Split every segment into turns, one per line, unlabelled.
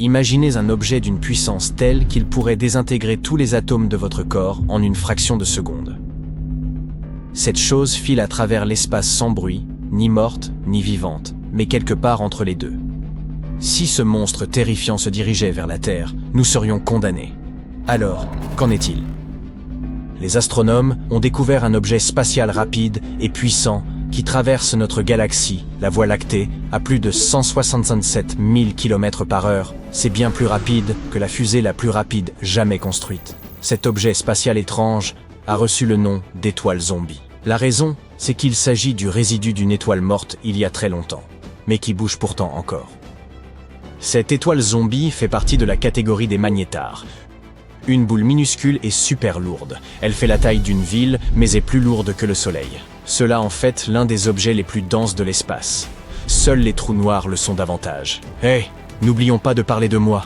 Imaginez un objet d'une puissance telle qu'il pourrait désintégrer tous les atomes de votre corps en une fraction de seconde. Cette chose file à travers l'espace sans bruit, ni morte, ni vivante, mais quelque part entre les deux. Si ce monstre terrifiant se dirigeait vers la Terre, nous serions condamnés. Alors, qu'en est-il? Les astronomes ont découvert un objet spatial rapide et puissant qui traverse notre galaxie, la Voie lactée, à plus de 167 000 km/h. C'est bien plus rapide que la fusée la plus rapide jamais construite. Cet objet spatial étrange a reçu le nom d'étoile zombie. La raison, c'est qu'il s'agit du résidu d'une étoile morte il y a très longtemps, mais qui bouge pourtant encore. Cette étoile zombie fait partie de la catégorie des magnétars. Une boule minuscule et super lourde. Elle fait la taille d'une ville, mais est plus lourde que le Soleil. Cela en fait l'un des objets les plus denses de l'espace. Seuls les trous noirs le sont davantage. N'oublions pas de parler de moi.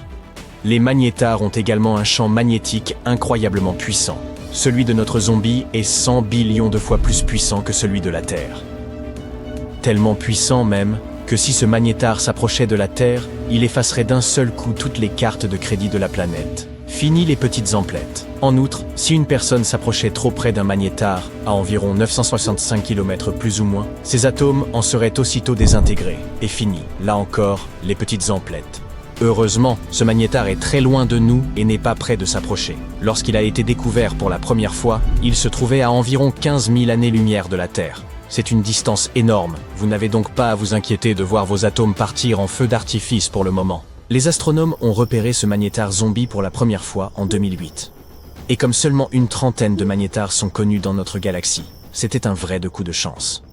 Les magnétars ont également un champ magnétique incroyablement puissant. Celui de notre zombie est 100 billions de fois plus puissant que celui de la Terre. Tellement puissant même que si ce magnétar s'approchait de la Terre, il effacerait d'un seul coup toutes les cartes de crédit de la planète. Fini les petites emplettes. En outre, si une personne s'approchait trop près d'un magnétar, à environ 965 km plus ou moins, ses atomes en seraient aussitôt désintégrés. Et fini, là encore, les petites emplettes. Heureusement, ce magnétar est très loin de nous et n'est pas près de s'approcher. Lorsqu'il a été découvert pour la première fois, il se trouvait à environ 15 000 années-lumière de la Terre. C'est une distance énorme. Vous n'avez donc pas à vous inquiéter de voir vos atomes partir en feu d'artifice pour le moment. Les astronomes ont repéré ce magnétar zombie pour la première fois en 2008. Et comme seulement une trentaine de magnétars sont connus dans notre galaxie, c'était un vrai coup de chance.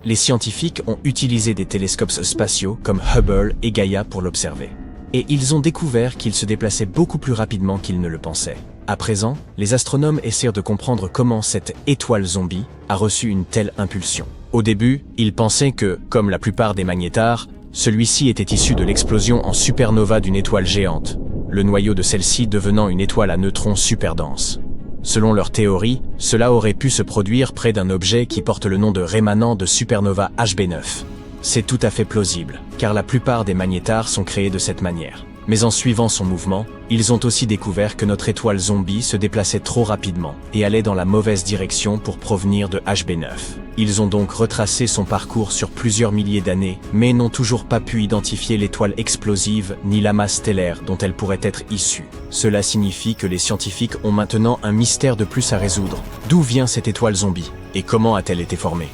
Les scientifiques ont utilisé des télescopes spatiaux comme Hubble et Gaia pour l'observer. Et ils ont découvert qu'il se déplaçait beaucoup plus rapidement qu'ils ne le pensaient. À présent, les astronomes essaient de comprendre comment cette étoile zombie a reçu une telle impulsion. Au début, ils pensaient que, comme la plupart des magnétars, celui-ci était issu de l'explosion en supernova d'une étoile géante, le noyau de celle-ci devenant une étoile à neutrons super dense. Selon leur théorie, cela aurait pu se produire près d'un objet qui porte le nom de rémanent de supernova HB9. C'est tout à fait plausible, car la plupart des magnétars sont créés de cette manière. Mais en suivant son mouvement, ils ont aussi découvert que notre étoile zombie se déplaçait trop rapidement et allait dans la mauvaise direction pour provenir de HB9. Ils ont donc retracé son parcours sur plusieurs milliers d'années, mais n'ont toujours pas pu identifier l'étoile explosive ni la masse stellaire dont elle pourrait être issue. Cela signifie que les scientifiques ont maintenant un mystère de plus à résoudre. D'où vient cette étoile zombie et comment a-t-elle été formée?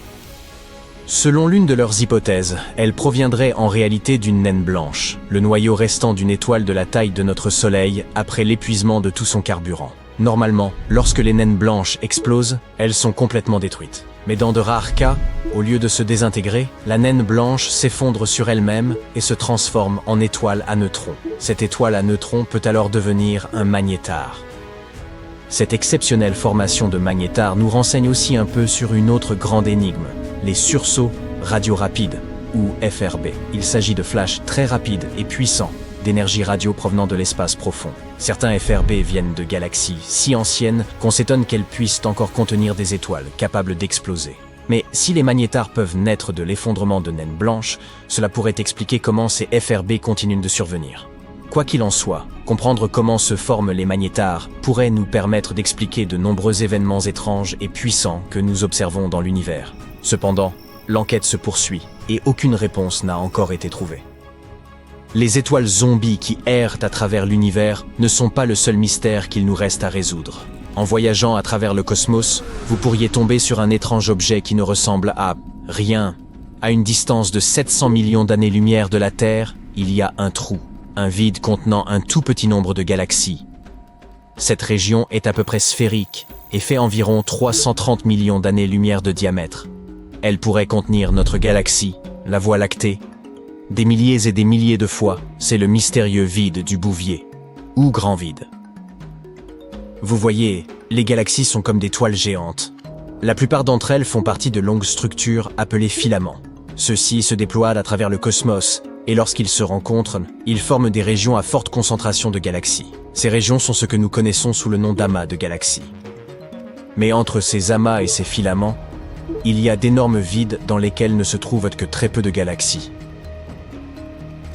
Selon l'une de leurs hypothèses, elle proviendrait en réalité d'une naine blanche, le noyau restant d'une étoile de la taille de notre Soleil après l'épuisement de tout son carburant. Normalement, lorsque les naines blanches explosent, elles sont complètement détruites. Mais dans de rares cas, au lieu de se désintégrer, la naine blanche s'effondre sur elle-même et se transforme en étoile à neutrons. Cette étoile à neutrons peut alors devenir un magnétar. Cette exceptionnelle formation de magnétars nous renseigne aussi un peu sur une autre grande énigme, les sursauts radio-rapides, ou FRB. Il s'agit de flashs très rapides et puissants, d'énergie radio provenant de l'espace profond. Certains FRB viennent de galaxies si anciennes qu'on s'étonne qu'elles puissent encore contenir des étoiles capables d'exploser. Mais si les magnétars peuvent naître de l'effondrement de naines blanches, cela pourrait expliquer comment ces FRB continuent de survenir. Quoi qu'il en soit, comprendre comment se forment les magnétars pourrait nous permettre d'expliquer de nombreux événements étranges et puissants que nous observons dans l'univers. Cependant, l'enquête se poursuit et aucune réponse n'a encore été trouvée. Les étoiles zombies qui errent à travers l'univers ne sont pas le seul mystère qu'il nous reste à résoudre. En voyageant à travers le cosmos, vous pourriez tomber sur un étrange objet qui ne ressemble à rien. À une distance de 700 millions d'années-lumière de la Terre, il y a un trou, un vide contenant un tout petit nombre de galaxies. Cette région est à peu près sphérique et fait environ 330 millions d'années-lumière de diamètre. Elle pourrait contenir notre galaxie, la Voie lactée. Des milliers et des milliers de fois, c'est le mystérieux vide du Bouvier, ou grand vide. Vous voyez, les galaxies sont comme des toiles géantes. La plupart d'entre elles font partie de longues structures appelées filaments. Ceux-ci se déploient à travers le cosmos, et lorsqu'ils se rencontrent, ils forment des régions à forte concentration de galaxies. Ces régions sont ce que nous connaissons sous le nom d'amas de galaxies. Mais entre ces amas et ces filaments, il y a d'énormes vides dans lesquels ne se trouvent que très peu de galaxies.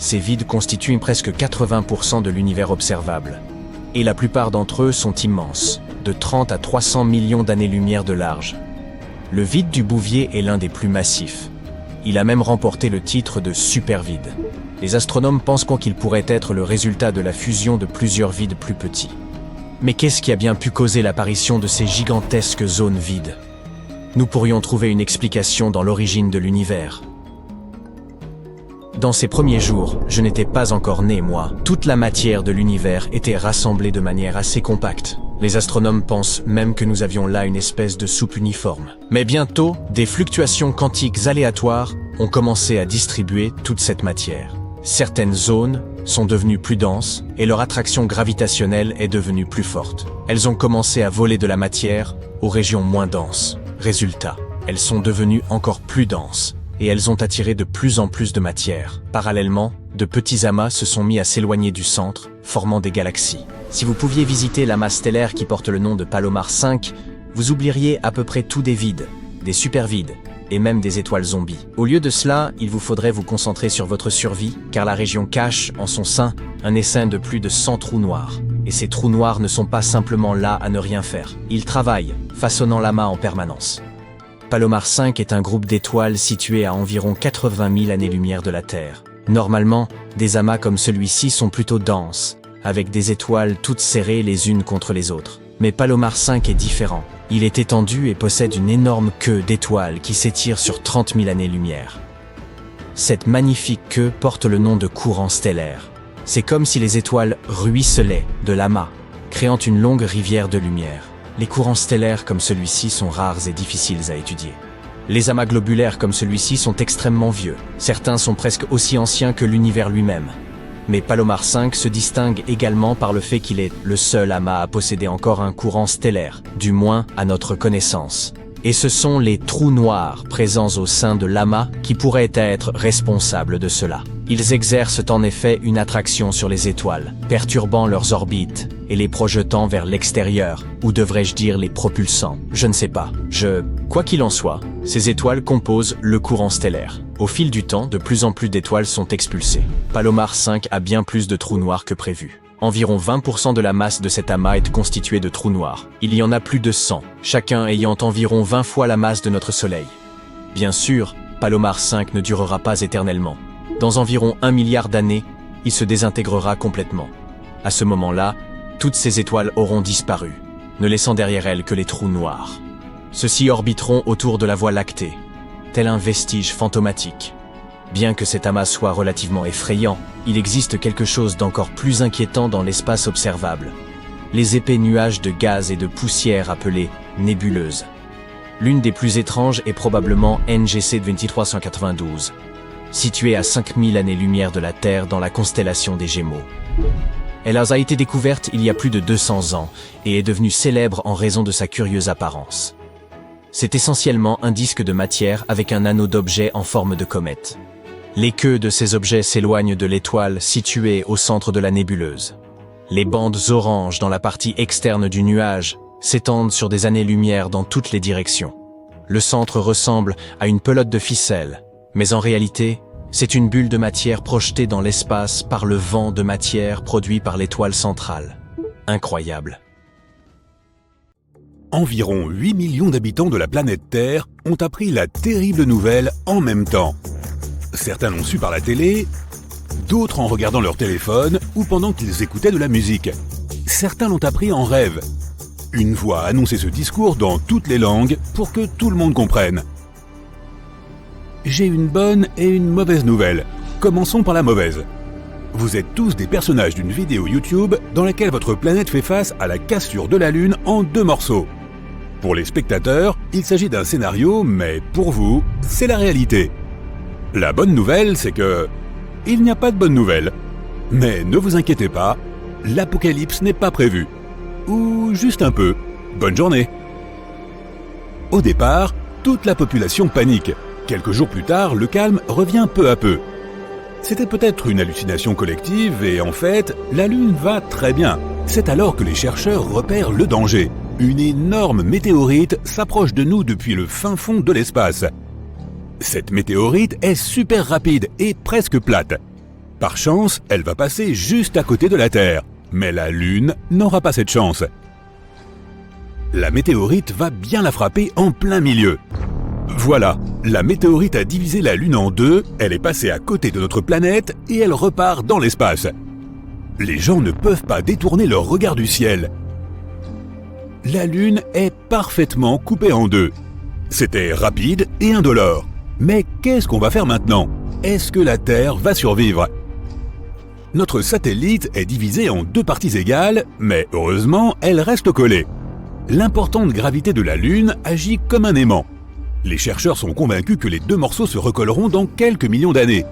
Ces vides constituent presque 80% de l'univers observable. Et la plupart d'entre eux sont immenses, de 30 à 300 millions d'années-lumière de large. Le vide du Bouvier est l'un des plus massifs. Il a même remporté le titre de supervide. Les astronomes pensent qu'il pourrait être le résultat de la fusion de plusieurs vides plus petits. Mais qu'est-ce qui a bien pu causer l'apparition de ces gigantesques zones vides? Nous pourrions trouver une explication dans l'origine de l'univers. Dans ces premiers jours, je n'étais pas encore né, moi. Toute la matière de l'univers était rassemblée de manière assez compacte. Les astronomes pensent même que nous avions là une espèce de soupe uniforme. Mais bientôt, des fluctuations quantiques aléatoires ont commencé à distribuer toute cette matière. Certaines zones sont devenues plus denses et leur attraction gravitationnelle est devenue plus forte. Elles ont commencé à voler de la matière aux régions moins denses. Résultat, elles sont devenues encore plus denses et elles ont attiré de plus en plus de matière. Parallèlement, de petits amas se sont mis à s'éloigner du centre, formant des galaxies. Si vous pouviez visiter l'amas stellaire qui porte le nom de Palomar 5, vous oublieriez à peu près tout des vides, des supervides, et même des étoiles zombies. Au lieu de cela, il vous faudrait vous concentrer sur votre survie, car la région cache, en son sein, un essaim de plus de 100 trous noirs. Et ces trous noirs ne sont pas simplement là à ne rien faire. Ils travaillent, façonnant l'amas en permanence. Palomar 5 est un groupe d'étoiles situé à environ 80 000 années-lumière de la Terre. Normalement, des amas comme celui-ci sont plutôt denses, avec des étoiles toutes serrées les unes contre les autres. Mais Palomar 5 est différent. Il est étendu et possède une énorme queue d'étoiles qui s'étire sur 30 000 années-lumière. Cette magnifique queue porte le nom de courant stellaire. C'est comme si les étoiles ruisselaient de l'amas, créant une longue rivière de lumière. Les courants stellaires comme celui-ci sont rares et difficiles à étudier. Les amas globulaires comme celui-ci sont extrêmement vieux. Certains sont presque aussi anciens que l'univers lui-même. Mais Palomar 5 se distingue également par le fait qu'il est le seul amas à posséder encore un courant stellaire, du moins à notre connaissance. Et ce sont les trous noirs présents au sein de l'amas qui pourraient être responsables de cela. Ils exercent en effet une attraction sur les étoiles, perturbant leurs orbites et les projetant vers l'extérieur, ou devrais-je dire les propulsant, je ne sais pas. Quoi qu'il en soit, ces étoiles composent le courant stellaire. Au fil du temps, de plus en plus d'étoiles sont expulsées. Palomar 5 a bien plus de trous noirs que prévu. Environ 20% de la masse de cet amas est constituée de trous noirs. Il y en a plus de 100, chacun ayant environ 20 fois la masse de notre Soleil. Bien sûr, Palomar 5 ne durera pas éternellement. Dans environ 1 milliard d'années, il se désintégrera complètement. À ce moment-là, toutes ces étoiles auront disparu, ne laissant derrière elles que les trous noirs. Ceux-ci orbiteront autour de la Voie lactée, tel un vestige fantomatique. Bien que cet amas soit relativement effrayant, il existe quelque chose d'encore plus inquiétant dans l'espace observable. Les épais nuages de gaz et de poussière appelés nébuleuses. L'une des plus étranges est probablement NGC 2392, située à 5000 années-lumière de la Terre dans la constellation des Gémeaux. Elle a été découverte il y a plus de 200 ans et est devenue célèbre en raison de sa curieuse apparence. C'est essentiellement un disque de matière avec un anneau d'objets en forme de comète. Les queues de ces objets s'éloignent de l'étoile située au centre de la nébuleuse. Les bandes oranges dans la partie externe du nuage s'étendent sur des années-lumière dans toutes les directions. Le centre ressemble à une pelote de ficelle, mais en réalité, c'est une bulle de matière projetée dans l'espace par le vent de matière produit par l'étoile centrale. Incroyable.
Environ 8 millions d'habitants de la planète Terre ont appris la terrible nouvelle en même temps. Certains l'ont su par la télé, d'autres en regardant leur téléphone ou pendant qu'ils écoutaient de la musique. Certains l'ont appris en rêve. Une voix a annoncé ce discours dans toutes les langues pour que tout le monde comprenne. J'ai une bonne et une mauvaise nouvelle. Commençons par la mauvaise. Vous êtes tous des personnages d'une vidéo YouTube dans laquelle votre planète fait face à la cassure de la Lune en 2 morceaux. Pour les spectateurs, il s'agit d'un scénario, mais pour vous, c'est la réalité. La bonne nouvelle, c'est que... il n'y a pas de bonne nouvelle. Mais ne vous inquiétez pas, l'apocalypse n'est pas prévu. Ou juste un peu. Bonne journée. Au départ, toute la population panique. Quelques jours plus tard, le calme revient peu à peu. C'était peut-être une hallucination collective et en fait, la Lune va très bien. C'est alors que les chercheurs repèrent le danger. Une énorme météorite s'approche de nous depuis le fin fond de l'espace. Cette météorite est super rapide et presque plate. Par chance, elle va passer juste à côté de la Terre, mais la Lune n'aura pas cette chance. La météorite va bien la frapper en plein milieu. Voilà, la météorite a divisé la Lune en deux, elle est passée à côté de notre planète et elle repart dans l'espace. Les gens ne peuvent pas détourner leur regard du ciel. La Lune est parfaitement coupée en deux. C'était rapide et indolore. Mais qu'est-ce qu'on va faire maintenant? Est-ce que la Terre va survivre? Notre satellite est divisé en deux parties égales, mais heureusement, elle reste collée. L'importante gravité de la Lune agit comme un aimant. Les chercheurs sont convaincus que les deux morceaux se recolleront dans quelques millions d'années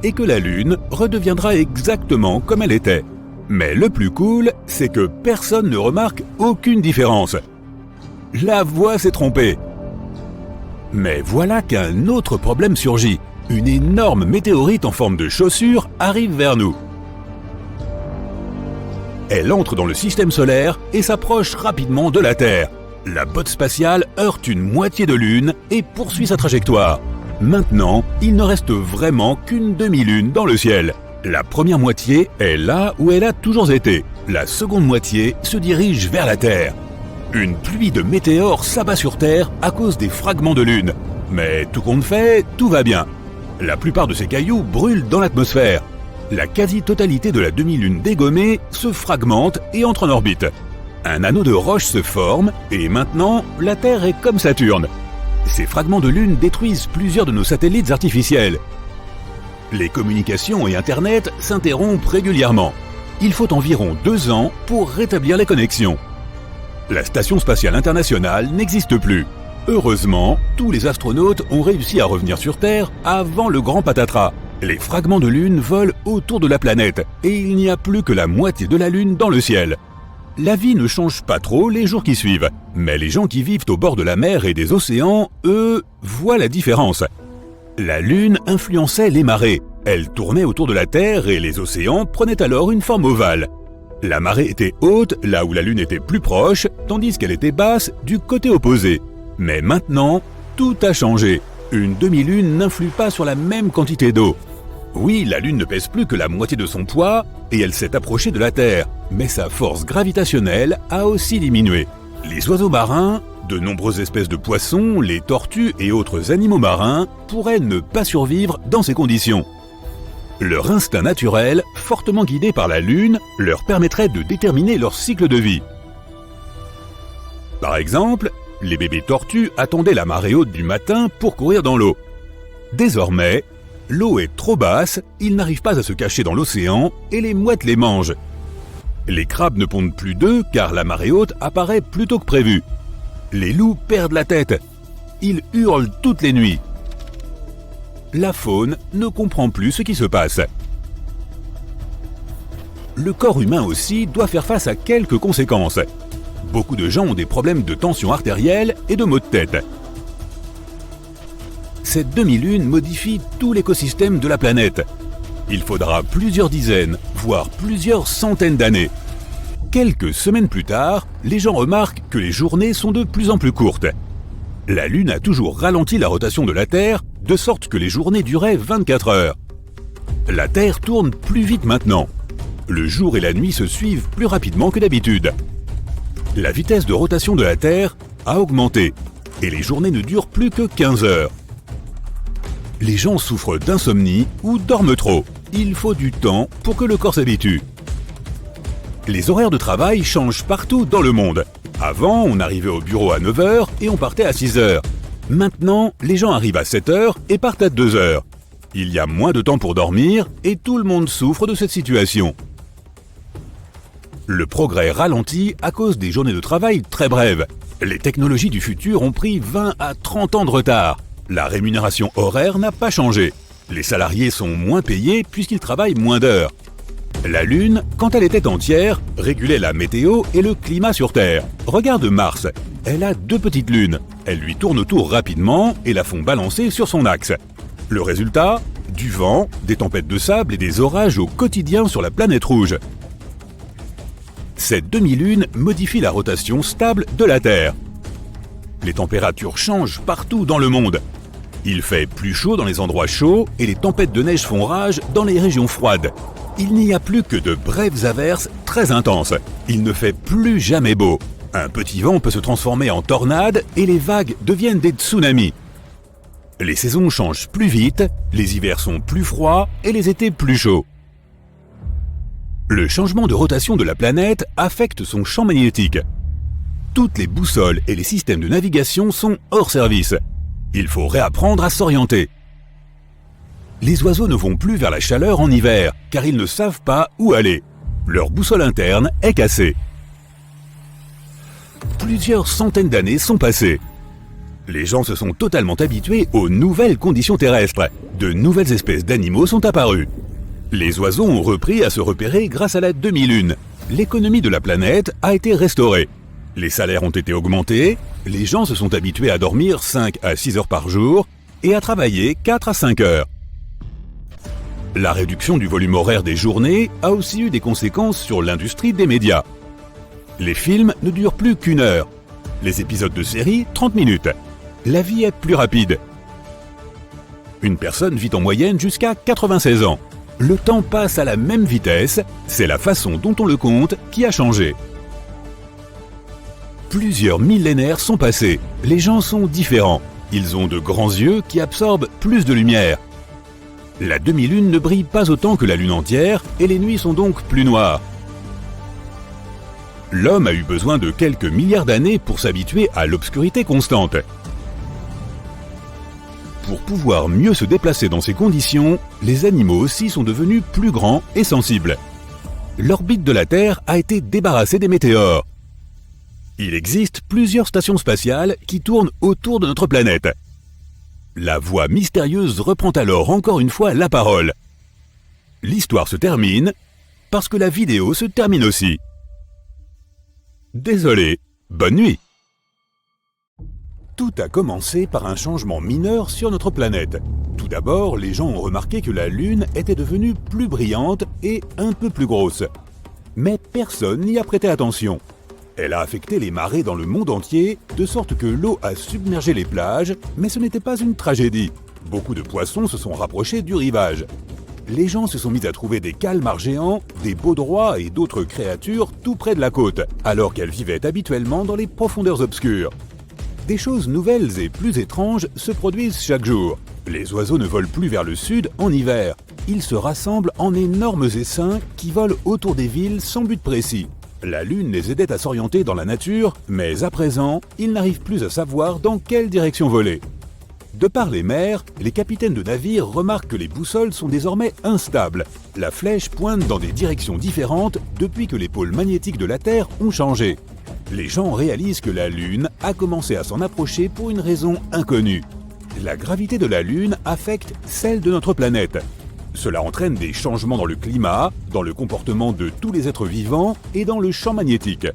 et que la Lune redeviendra exactement comme elle était. Mais le plus cool, c'est que personne ne remarque aucune différence. La voix s'est trompée. Mais voilà qu'un autre problème surgit. Une énorme météorite en forme de chaussure arrive vers nous. Elle entre dans le système solaire et s'approche rapidement de la Terre. La botte spatiale heurte une moitié de Lune et poursuit sa trajectoire. Maintenant, il ne reste vraiment qu'une demi-lune dans le ciel. La première moitié est là où elle a toujours été. La seconde moitié se dirige vers la Terre. Une pluie de météores s'abat sur Terre à cause des fragments de Lune. Mais tout compte fait, tout va bien. La plupart de ces cailloux brûlent dans l'atmosphère. La quasi-totalité de la demi-lune dégommée se fragmente et entre en orbite. Un anneau de roche se forme et maintenant, la Terre est comme Saturne. Ces fragments de Lune détruisent plusieurs de nos satellites artificiels. Les communications et Internet s'interrompent régulièrement. Il faut environ 2 ans pour rétablir les connexions. La Station spatiale internationale n'existe plus. Heureusement, tous les astronautes ont réussi à revenir sur Terre avant le grand patatras. Les fragments de Lune volent autour de la planète et il n'y a plus que la moitié de la Lune dans le ciel. La vie ne change pas trop les jours qui suivent, mais les gens qui vivent au bord de la mer et des océans, eux, voient la différence. La Lune influençait les marées. Elle tournait autour de la Terre et les océans prenaient alors une forme ovale. La marée était haute là où la Lune était plus proche, tandis qu'elle était basse du côté opposé. Mais maintenant, tout a changé. Une demi-lune n'influe pas sur la même quantité d'eau. Oui, la Lune ne pèse plus que la moitié de son poids et elle s'est approchée de la Terre, mais sa force gravitationnelle a aussi diminué. Les oiseaux marins, de nombreuses espèces de poissons, les tortues et autres animaux marins pourraient ne pas survivre dans ces conditions. Leur instinct naturel, fortement guidé par la Lune, leur permettrait de déterminer leur cycle de vie. Par exemple, les bébés tortues attendaient la marée haute du matin pour courir dans l'eau. Désormais, l'eau est trop basse, ils n'arrivent pas à se cacher dans l'océan et les mouettes les mangent. Les crabes ne pondent plus d'œufs car la marée haute apparaît plus tôt que prévu. Les loups perdent la tête. Ils hurlent toutes les nuits. La faune ne comprend plus ce qui se passe. Le corps humain aussi doit faire face à quelques conséquences. Beaucoup de gens ont des problèmes de tension artérielle et de maux de tête. Cette demi-lune modifie tout l'écosystème de la planète. Il faudra plusieurs dizaines, voire plusieurs centaines d'années. Quelques semaines plus tard, les gens remarquent que les journées sont de plus en plus courtes. La Lune a toujours ralenti la rotation de la Terre, de sorte que les journées duraient 24 heures. La Terre tourne plus vite maintenant. Le jour et la nuit se suivent plus rapidement que d'habitude. La vitesse de rotation de la Terre a augmenté et les journées ne durent plus que 15 heures. Les gens souffrent d'insomnie ou dorment trop. Il faut du temps pour que le corps s'habitue. Les horaires de travail changent partout dans le monde. Avant, on arrivait au bureau à 9 heures et on partait à 6 heures. Maintenant, les gens arrivent à 7 heures et partent à 2 heures. Il y a moins de temps pour dormir et tout le monde souffre de cette situation. Le progrès ralentit à cause des journées de travail très brèves. Les technologies du futur ont pris 20 à 30 ans de retard. La rémunération horaire n'a pas changé. Les salariés sont moins payés puisqu'ils travaillent moins d'heures. La Lune, quand elle était entière, régulait la météo et le climat sur Terre. Regarde Mars. Elle a 2 petites lunes. Elles lui tournent autour rapidement et la font balancer sur son axe. Le résultat ? Du vent, des tempêtes de sable et des orages au quotidien sur la planète rouge. Cette demi-lune modifie la rotation stable de la Terre. Les températures changent partout dans le monde. Il fait plus chaud dans les endroits chauds et les tempêtes de neige font rage dans les régions froides. Il n'y a plus que de brèves averses très intenses. Il ne fait plus jamais beau. Un petit vent peut se transformer en tornade et les vagues deviennent des tsunamis. Les saisons changent plus vite, les hivers sont plus froids et les étés plus chauds. Le changement de rotation de la planète affecte son champ magnétique. Toutes les boussoles et les systèmes de navigation sont hors service. Il faut réapprendre à s'orienter. Les oiseaux ne vont plus vers la chaleur en hiver, car ils ne savent pas où aller. Leur boussole interne est cassée. Plusieurs centaines d'années sont passées. Les gens se sont totalement habitués aux nouvelles conditions terrestres. De nouvelles espèces d'animaux sont apparues. Les oiseaux ont repris à se repérer grâce à la demi-lune. L'économie de la planète a été restaurée. Les salaires ont été augmentés, les gens se sont habitués à dormir 5 à 6 heures par jour et à travailler 4 à 5 heures. La réduction du volume horaire des journées a aussi eu des conséquences sur l'industrie des médias. Les films ne durent plus qu'1 heure. Les épisodes de séries, 30 minutes. La vie est plus rapide. Une personne vit en moyenne jusqu'à 96 ans. Le temps passe à la même vitesse, c'est la façon dont on le compte qui a changé. Plusieurs millénaires sont passés. Les gens sont différents. Ils ont de grands yeux qui absorbent plus de lumière. La demi-lune ne brille pas autant que la lune entière et les nuits sont donc plus noires. L'homme a eu besoin de quelques milliards d'années pour s'habituer à l'obscurité constante. Pour pouvoir mieux se déplacer dans ces conditions, les animaux aussi sont devenus plus grands et sensibles. L'orbite de la Terre a été débarrassée des météores. Il existe plusieurs stations spatiales qui tournent autour de notre planète. La voix mystérieuse reprend alors encore une fois la parole. L'histoire se termine parce que la vidéo se termine aussi. Désolé, bonne nuit. Tout a commencé par un changement mineur sur notre planète. Tout d'abord, les gens ont remarqué que la Lune était devenue plus brillante et un peu plus grosse. Mais personne n'y a prêté attention. Elle a affecté les marées dans le monde entier, de sorte que l'eau a submergé les plages, mais ce n'était pas une tragédie. Beaucoup de poissons se sont rapprochés du rivage. Les gens se sont mis à trouver des calmars géants, des baudroies et d'autres créatures tout près de la côte, alors qu'elles vivaient habituellement dans les profondeurs obscures. Des choses nouvelles et plus étranges se produisent chaque jour. Les oiseaux ne volent plus vers le sud en hiver. Ils se rassemblent en énormes essaims qui volent autour des villes sans but précis. La Lune les aidait à s'orienter dans la nature, mais à présent, ils n'arrivent plus à savoir dans quelle direction voler. De par les mers, les capitaines de navires remarquent que les boussoles sont désormais instables. La flèche pointe dans des directions différentes depuis que les pôles magnétiques de la Terre ont changé. Les gens réalisent que la Lune a commencé à s'en approcher pour une raison inconnue. La gravité de la Lune affecte celle de notre planète. Cela entraîne des changements dans le climat, dans le comportement de tous les êtres vivants et dans le champ magnétique.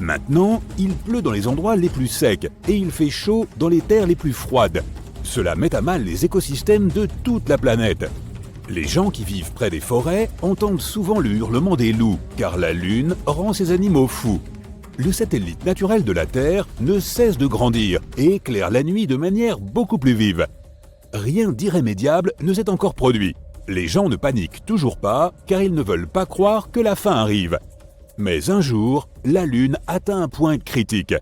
Maintenant, il pleut dans les endroits les plus secs et il fait chaud dans les terres les plus froides. Cela met à mal les écosystèmes de toute la planète. Les gens qui vivent près des forêts entendent souvent le hurlement des loups, car la Lune rend ces animaux fous. Le satellite naturel de la Terre ne cesse de grandir et éclaire la nuit de manière beaucoup plus vive. Rien d'irrémédiable ne s'est encore produit. Les gens ne paniquent toujours pas car ils ne veulent pas croire que la fin arrive. Mais un jour, la Lune atteint un point critique.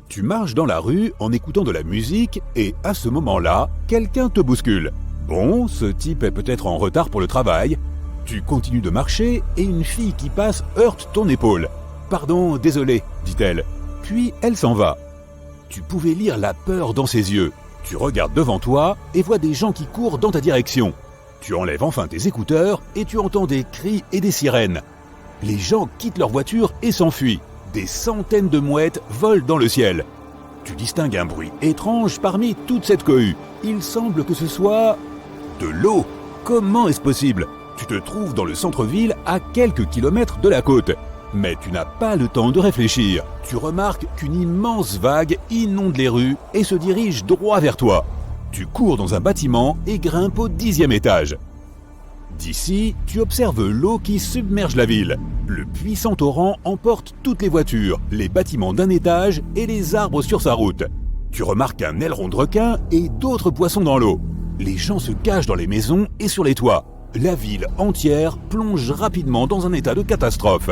Tu marches dans la rue en écoutant de la musique et à ce moment-là, quelqu'un te bouscule. Bon, ce type est peut-être en retard pour le travail. Tu continues de marcher et une fille qui passe heurte ton épaule. « Pardon, désolé », dit-elle. Puis elle s'en va. Tu pouvais lire la peur dans ses yeux. Tu regardes devant toi et vois des gens qui courent dans ta direction. Tu enlèves enfin tes écouteurs et tu entends des cris et des sirènes. Les gens quittent leur voiture et s'enfuient. Des centaines de mouettes volent dans le ciel. Tu distingues un bruit étrange parmi toute cette cohue. Il semble que ce soit de l'eau. Comment est-ce possible? Tu te trouves dans le centre-ville à quelques kilomètres de la côte. Mais tu n'as pas le temps de réfléchir. Tu remarques qu'une immense vague inonde les rues et se dirige droit vers toi. Tu cours dans un bâtiment et grimpes au 10e étage. D'ici, tu observes l'eau qui submerge la ville. Le puissant torrent emporte toutes les voitures, les bâtiments d'un étage et les arbres sur sa route. Tu remarques un aileron de requin et d'autres poissons dans l'eau. Les gens se cachent dans les maisons et sur les toits. La ville entière plonge rapidement dans un état de catastrophe.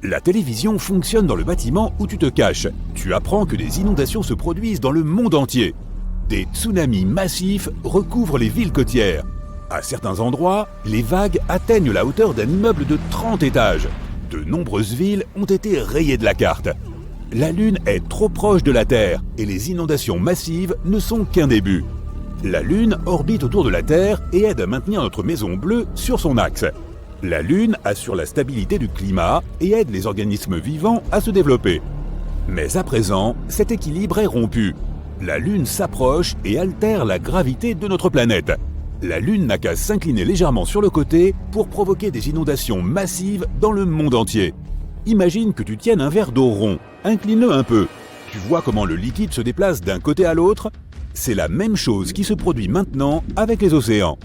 La télévision fonctionne dans le bâtiment où tu te caches. Tu apprends que des inondations se produisent dans le monde entier. Des tsunamis massifs recouvrent les villes côtières. À certains endroits, les vagues atteignent la hauteur d'un immeuble de 30 étages. De nombreuses villes ont été rayées de la carte. La Lune est trop proche de la Terre et les inondations massives ne sont qu'un début. La Lune orbite autour de la Terre et aide à maintenir notre maison bleue sur son axe. La Lune assure la stabilité du climat et aide les organismes vivants à se développer. Mais à présent, cet équilibre est rompu. La Lune s'approche et altère la gravité de notre planète. La Lune n'a qu'à s'incliner légèrement sur le côté pour provoquer des inondations massives dans le monde entier. Imagine que tu tiennes un verre d'eau rond, incline-le un peu. Tu vois comment le liquide se déplace d'un côté à l'autre? C'est la même chose qui se produit maintenant avec les océans.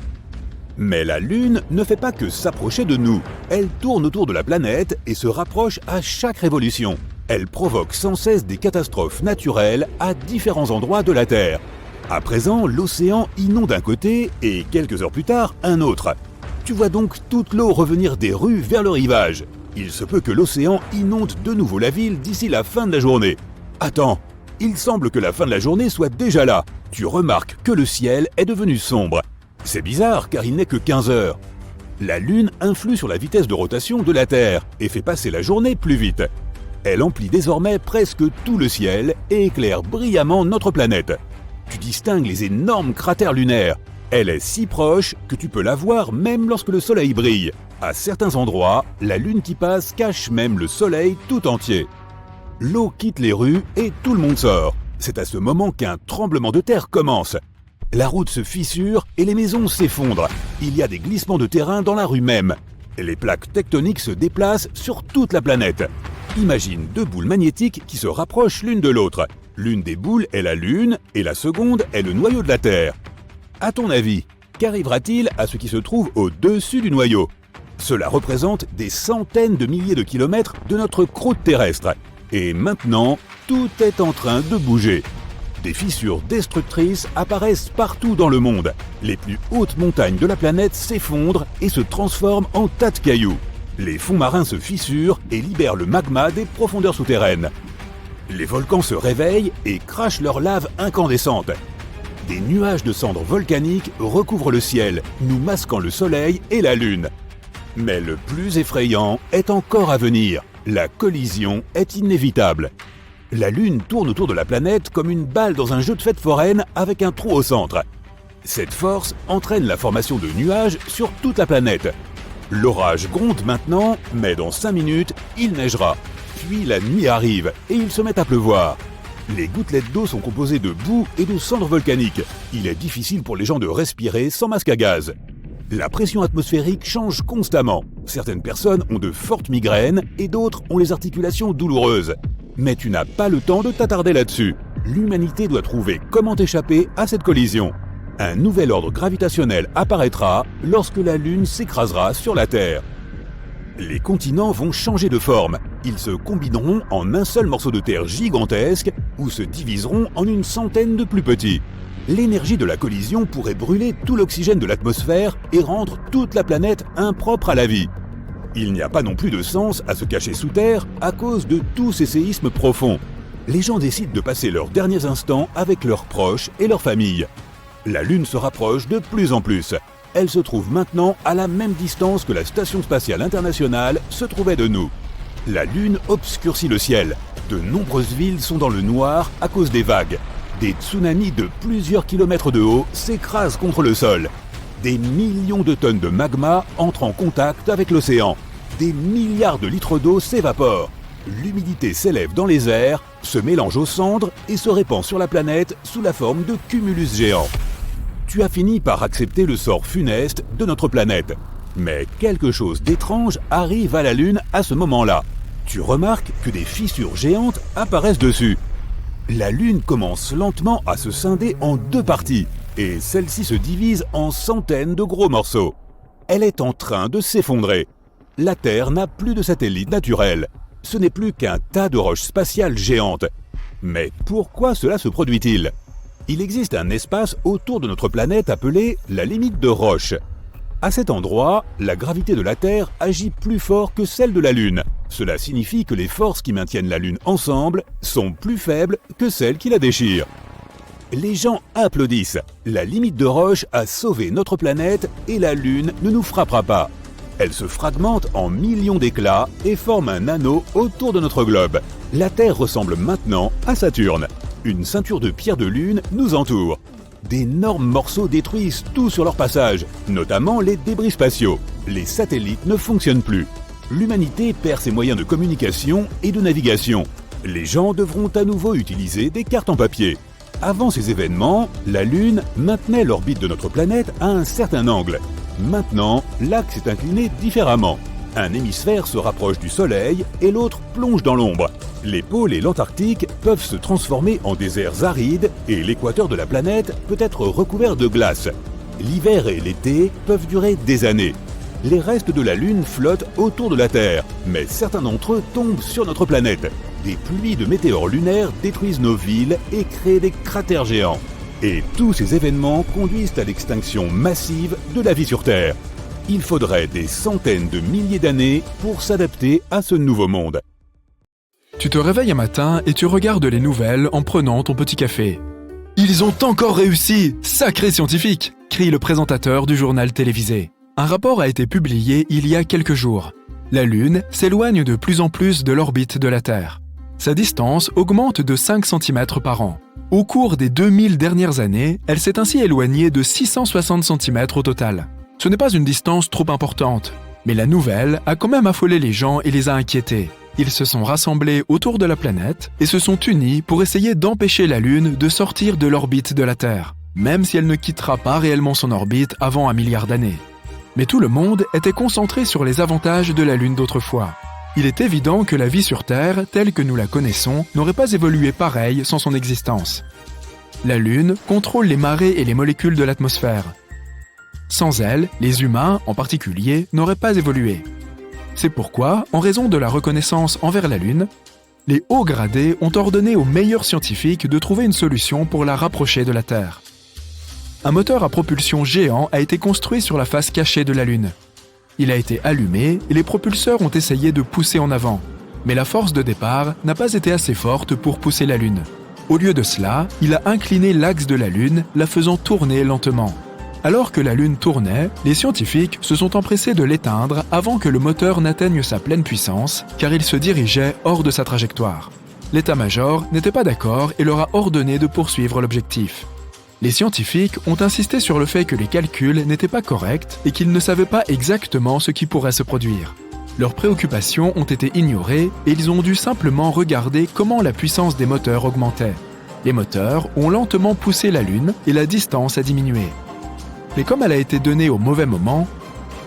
Mais la Lune ne fait pas que s'approcher de nous. Elle tourne autour de la planète et se rapproche à chaque révolution. Elle provoque sans cesse des catastrophes naturelles à différents endroits de la Terre. À présent, l'océan inonde un côté et quelques heures plus tard, un autre. Tu vois donc toute l'eau revenir des rues vers le rivage. Il se peut que l'océan inonde de nouveau la ville d'ici la fin de la journée. Attends, il semble que la fin de la journée soit déjà là. Tu remarques que le ciel est devenu sombre. C'est bizarre car il n'est que 15 heures. La Lune influe sur la vitesse de rotation de la Terre et fait passer la journée plus vite. Elle emplit désormais presque tout le ciel et éclaire brillamment notre planète. Tu distingues les énormes cratères lunaires. Elle est si proche que tu peux la voir même lorsque le soleil brille. À certains endroits, la Lune qui passe cache même le soleil tout entier. L'eau quitte les rues et tout le monde sort. C'est à ce moment qu'un tremblement de terre commence. La route se fissure et les maisons s'effondrent. Il y a des glissements de terrain dans la rue même. Les plaques tectoniques se déplacent sur toute la planète. Imagine deux boules magnétiques qui se rapprochent l'une de l'autre. L'une des boules est la Lune et la seconde est le noyau de la Terre. À ton avis, qu'arrivera-t-il à ce qui se trouve au-dessus du noyau? Cela représente des centaines de milliers de kilomètres de notre croûte terrestre. Et maintenant, tout est en train de bouger. Des fissures destructrices apparaissent partout dans le monde. Les plus hautes montagnes de la planète s'effondrent et se transforment en tas de cailloux. Les fonds marins se fissurent et libèrent le magma des profondeurs souterraines. Les volcans se réveillent et crachent leur lave incandescente. Des nuages de cendres volcaniques recouvrent le ciel, nous masquant le soleil et la lune. Mais le plus effrayant est encore à venir. La collision est inévitable. La Lune tourne autour de la planète comme une balle dans un jeu de fête foraine avec un trou au centre. Cette force entraîne la formation de nuages sur toute la planète. L'orage gronde maintenant, mais dans 5 minutes, il neigera. Puis la nuit arrive et il se met à pleuvoir. Les gouttelettes d'eau sont composées de boue et de cendres volcaniques. Il est difficile pour les gens de respirer sans masque à gaz. La pression atmosphérique change constamment. Certaines personnes ont de fortes migraines et d'autres ont les articulations douloureuses. Mais tu n'as pas le temps de t'attarder là-dessus. L'humanité doit trouver comment échapper à cette collision. Un nouvel ordre gravitationnel apparaîtra lorsque la Lune s'écrasera sur la Terre. Les continents vont changer de forme. Ils se combineront en un seul morceau de terre gigantesque ou se diviseront en une centaine de plus petits. L'énergie de la collision pourrait brûler tout l'oxygène de l'atmosphère et rendre toute la planète impropre à la vie. Il n'y a pas non plus de sens à se cacher sous terre à cause de tous ces séismes profonds. Les gens décident de passer leurs derniers instants avec leurs proches et leurs familles. La Lune se rapproche de plus en plus. Elle se trouve maintenant à la même distance que la Station spatiale internationale se trouvait de nous. La Lune obscurcit le ciel. De nombreuses villes sont dans le noir à cause des vagues. Des tsunamis de plusieurs kilomètres de haut s'écrasent contre le sol. Des millions de tonnes de magma entrent en contact avec l'océan. Des milliards de litres d'eau s'évaporent. L'humidité s'élève dans les airs, se mélange aux cendres et se répand sur la planète sous la forme de cumulus géants. Tu as fini par accepter le sort funeste de notre planète. Mais quelque chose d'étrange arrive à la Lune à ce moment-là. Tu remarques que des fissures géantes apparaissent dessus. La Lune commence lentement à se scinder en deux parties, et celle-ci se divise en centaines de gros morceaux. Elle est en train de s'effondrer. La Terre n'a plus de satellite naturel. Ce n'est plus qu'un tas de roches spatiales géantes. Mais pourquoi cela se produit-il ? Il existe un espace autour de notre planète appelé la limite de Roche. À cet endroit, la gravité de la Terre agit plus fort que celle de la Lune. Cela signifie que les forces qui maintiennent la Lune ensemble sont plus faibles que celles qui la déchirent. Les gens applaudissent. La limite de Roche a sauvé notre planète et la Lune ne nous frappera pas. Elle se fragmente en millions d'éclats et forme un anneau autour de notre globe. La Terre ressemble maintenant à Saturne. Une ceinture de pierres de lune nous entoure. D'énormes morceaux détruisent tout sur leur passage, notamment les débris spatiaux. Les satellites ne fonctionnent plus. L'humanité perd ses moyens de communication et de navigation. Les gens devront à nouveau utiliser des cartes en papier. Avant ces événements, la Lune maintenait l'orbite de notre planète à un certain angle. Maintenant, l'axe est incliné différemment. Un hémisphère se rapproche du Soleil et l'autre plonge dans l'ombre. Les pôles et l'Antarctique peuvent se transformer en déserts arides et l'équateur de la planète peut être recouvert de glace. L'hiver et l'été peuvent durer des années. Les restes de la Lune flottent autour de la Terre, mais certains d'entre eux tombent sur notre planète. Des pluies de météores lunaires détruisent nos villes et créent des cratères géants. Et tous ces événements conduisent à l'extinction massive de la vie sur Terre. Il faudrait des centaines de milliers d'années pour s'adapter à ce nouveau monde.
Tu te réveilles un matin et tu regardes les nouvelles en prenant ton petit café. « Ils ont encore réussi! Sacrés scientifiques !» crie le présentateur du journal télévisé. Un rapport a été publié il y a quelques jours. La Lune s'éloigne de plus en plus de l'orbite de la Terre. Sa distance augmente de 5 cm par an. Au cours des 2000 dernières années, elle s'est ainsi éloignée de 660 cm au total. Ce n'est pas une distance trop importante, mais la nouvelle a quand même affolé les gens et les a inquiétés. Ils se sont rassemblés autour de la planète et se sont unis pour essayer d'empêcher la Lune de sortir de l'orbite de la Terre, même si elle ne quittera pas réellement son orbite avant 1 milliard d'années. Mais tout le monde était concentré sur les avantages de la Lune d'autrefois. Il est évident que la vie sur Terre, telle que nous la connaissons, n'aurait pas évolué pareil sans son existence. La Lune contrôle les marées et les molécules de l'atmosphère. Sans elle, les humains, en particulier, n'auraient pas évolué. C'est pourquoi, en raison de la reconnaissance envers la Lune, les hauts gradés ont ordonné aux meilleurs scientifiques de trouver une solution pour la rapprocher de la Terre. Un moteur à propulsion géant a été construit sur la face cachée de la Lune. Il a été allumé et les propulseurs ont essayé de pousser en avant. Mais la force de départ n'a pas été assez forte pour pousser la Lune. Au lieu de cela, il a incliné l'axe de la Lune, la faisant tourner lentement. Alors que la Lune tournait, les scientifiques se sont empressés de l'éteindre avant que le moteur n'atteigne sa pleine puissance, car il se dirigeait hors de sa trajectoire. L'état-major n'était pas d'accord et leur a ordonné de poursuivre l'objectif. Les scientifiques ont insisté sur le fait que les calculs n'étaient pas corrects et qu'ils ne savaient pas exactement ce qui pourrait se produire. Leurs préoccupations ont été ignorées et ils ont dû simplement regarder comment la puissance des moteurs augmentait. Les moteurs ont lentement poussé la Lune et la distance a diminué. Mais comme elle a été donnée au mauvais moment,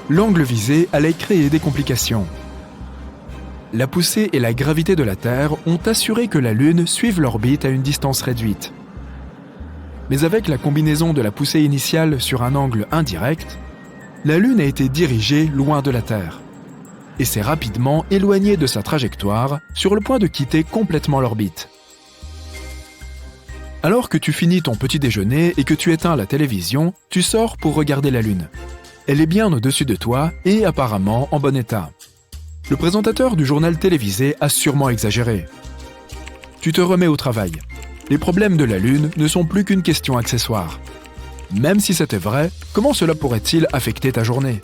l'angle visé allait créer des complications. La poussée et la gravité de la Terre ont assuré que la Lune suive l'orbite à une distance réduite. Mais avec la combinaison de la poussée initiale sur un angle indirect, la Lune a été dirigée loin de la Terre et s'est rapidement éloignée de sa trajectoire sur le point de quitter complètement l'orbite. Alors que tu finis ton petit déjeuner et que tu éteins la télévision, tu sors pour regarder la Lune. Elle est bien au-dessus de toi et apparemment en bon état. Le présentateur du journal télévisé a sûrement exagéré. Tu te remets au travail. Les problèmes de la Lune ne sont plus qu'une question accessoire. Même si c'était vrai, comment cela pourrait-il affecter ta journée ?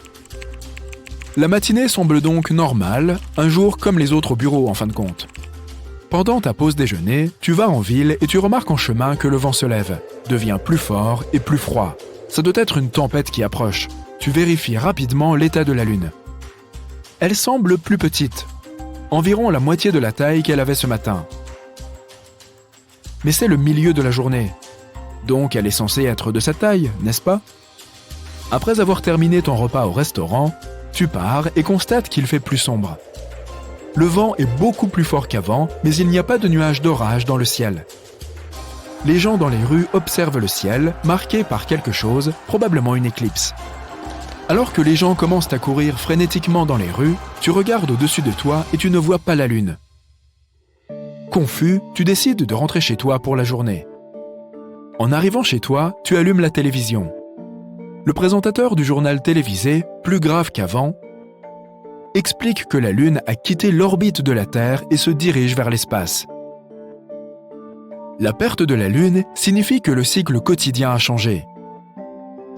La matinée semble donc normale, un jour comme les autres au bureau en fin de compte. Pendant ta pause déjeuner, tu vas en ville et tu remarques en chemin que le vent se lève, devient plus fort et plus froid. Ça doit être une tempête qui approche. Tu vérifies rapidement l'état de la Lune. Elle semble plus petite, environ la moitié de la taille qu'elle avait ce matin. Mais c'est le milieu de la journée, donc elle est censée être de sa taille, n'est-ce pas ? Après avoir terminé ton repas au restaurant, tu pars et constates qu'il fait plus sombre. Le vent est beaucoup plus fort qu'avant, mais il n'y a pas de nuages d'orage dans le ciel. Les gens dans les rues observent le ciel, marqué par quelque chose, probablement une éclipse. Alors que les gens commencent à courir frénétiquement dans les rues, tu regardes au-dessus de toi et tu ne vois pas la Lune. Confus, tu décides de rentrer chez toi pour la journée. En arrivant chez toi, tu allumes la télévision. Le présentateur du journal télévisé, plus grave qu'avant, explique que la Lune a quitté l'orbite de la Terre et se dirige vers l'espace. La perte de la Lune signifie que le cycle quotidien a changé.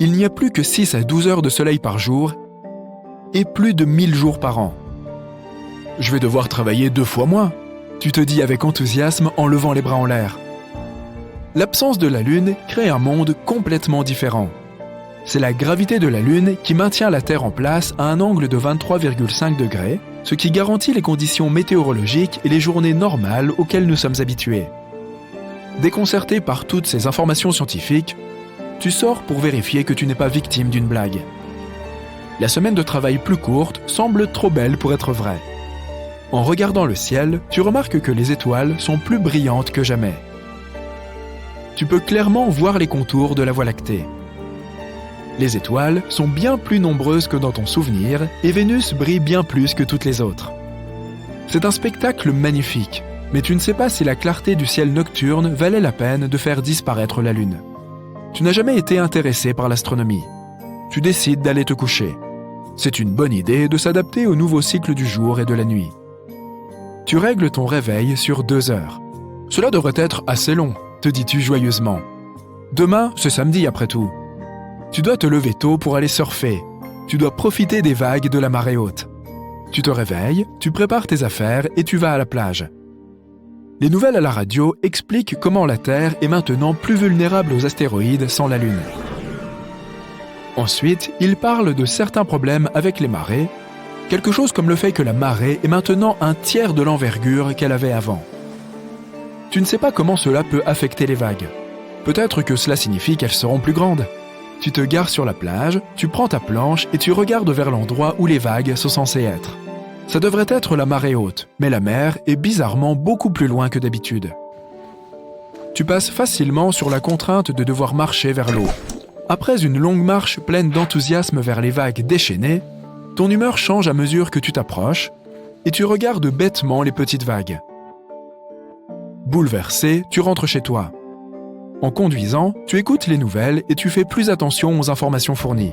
Il n'y a plus que 6 à 12 heures de soleil par jour et plus de 1000 jours par an. Je vais devoir travailler 2 fois moins, tu te dis avec enthousiasme en levant les bras en l'air. L'absence de la Lune crée un monde complètement différent. C'est la gravité de la Lune qui maintient la Terre en place à un angle de 23,5 degrés, ce qui garantit les conditions météorologiques et les journées normales auxquelles nous sommes habitués. Déconcerté par toutes ces informations scientifiques, tu sors pour vérifier que tu n'es pas victime d'une blague. La semaine de travail plus courte semble trop belle pour être vraie. En regardant le ciel, tu remarques que les étoiles sont plus brillantes que jamais. Tu peux clairement voir les contours de la Voie lactée. Les étoiles sont bien plus nombreuses que dans ton souvenir et Vénus brille bien plus que toutes les autres. C'est un spectacle magnifique, mais tu ne sais pas si la clarté du ciel nocturne valait la peine de faire disparaître la Lune. Tu n'as jamais été intéressé par l'astronomie. Tu décides d'aller te coucher. C'est une bonne idée de s'adapter au nouveau cycle du jour et de la nuit. Tu règles ton réveil sur 2 heures. Cela devrait être assez long, te dis-tu joyeusement. Demain, c'est samedi après tout. Tu dois te lever tôt pour aller surfer. Tu dois profiter des vagues de la marée haute. Tu te réveilles, tu prépares tes affaires et tu vas à la plage. Les nouvelles à la radio expliquent comment la Terre est maintenant plus vulnérable aux astéroïdes sans la Lune. Ensuite, ils parlent de certains problèmes avec les marées, quelque chose comme le fait que la marée est maintenant un tiers de l'envergure qu'elle avait avant. Tu ne sais pas comment cela peut affecter les vagues. Peut-être que cela signifie qu'elles seront plus grandes. Tu te gares sur la plage, tu prends ta planche et tu regardes vers l'endroit où les vagues sont censées être. Ça devrait être la marée haute, mais la mer est bizarrement beaucoup plus loin que d'habitude. Tu passes facilement sur la contrainte de devoir marcher vers l'eau. Après une longue marche pleine d'enthousiasme vers les vagues déchaînées, ton humeur change à mesure que tu t'approches et tu regardes bêtement les petites vagues. Bouleversé, tu rentres chez toi. En conduisant, tu écoutes les nouvelles et tu fais plus attention aux informations fournies.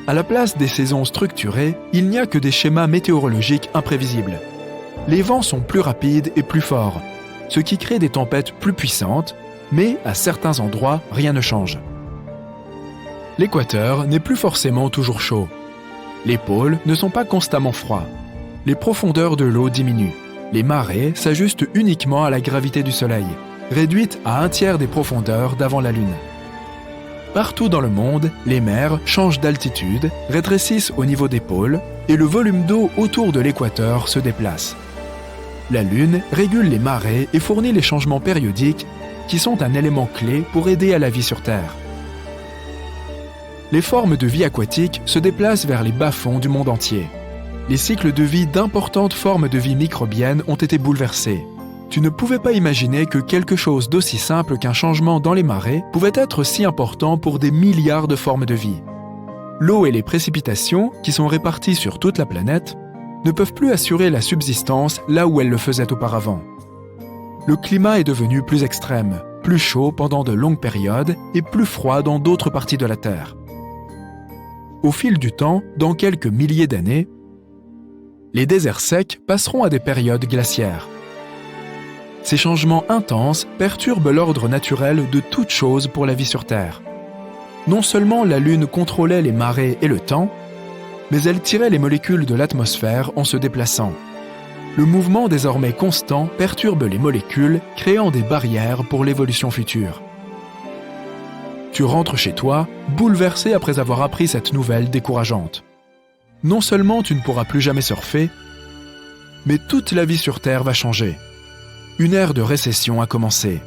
À la place des saisons structurées, il n'y a que des schémas météorologiques imprévisibles. Les vents sont plus rapides et plus forts, ce qui crée des tempêtes plus puissantes, mais à certains endroits, rien ne change. L'équateur n'est plus forcément toujours chaud. Les pôles ne sont pas constamment froids. Les profondeurs de l'eau diminuent. Les marées s'ajustent uniquement à la gravité du Soleil, réduite à 1/3 des profondeurs d'avant la Lune. Partout dans le monde, les mers changent d'altitude, rétrécissent au niveau des pôles et le volume d'eau autour de l'équateur se déplace. La Lune régule les marées et fournit les changements périodiques qui sont un élément clé pour aider à la vie sur Terre. Les formes de vie aquatique se déplacent vers les bas-fonds du monde entier. Les cycles de vie d'importantes formes de vie microbiennes ont été bouleversés. Tu ne pouvais pas imaginer que quelque chose d'aussi simple qu'un changement dans les marées pouvait être si important pour des milliards de formes de vie. L'eau et les précipitations, qui sont réparties sur toute la planète, ne peuvent plus assurer la subsistance là où elles le faisaient auparavant. Le climat est devenu plus extrême, plus chaud pendant de longues périodes et plus froid dans d'autres parties de la Terre. Au fil du temps, dans quelques milliers d'années, les déserts secs passeront à des périodes glaciaires. Ces changements intenses perturbent l'ordre naturel de toute chose pour la vie sur Terre. Non seulement la Lune contrôlait les marées et le temps, mais elle tirait les molécules de l'atmosphère en se déplaçant. Le mouvement désormais constant perturbe les molécules, créant des barrières pour l'évolution future. Tu rentres chez toi, bouleversé après avoir appris cette nouvelle décourageante. Non seulement tu ne pourras plus jamais surfer, mais toute la vie sur Terre va changer. Une ère de récession a commencé.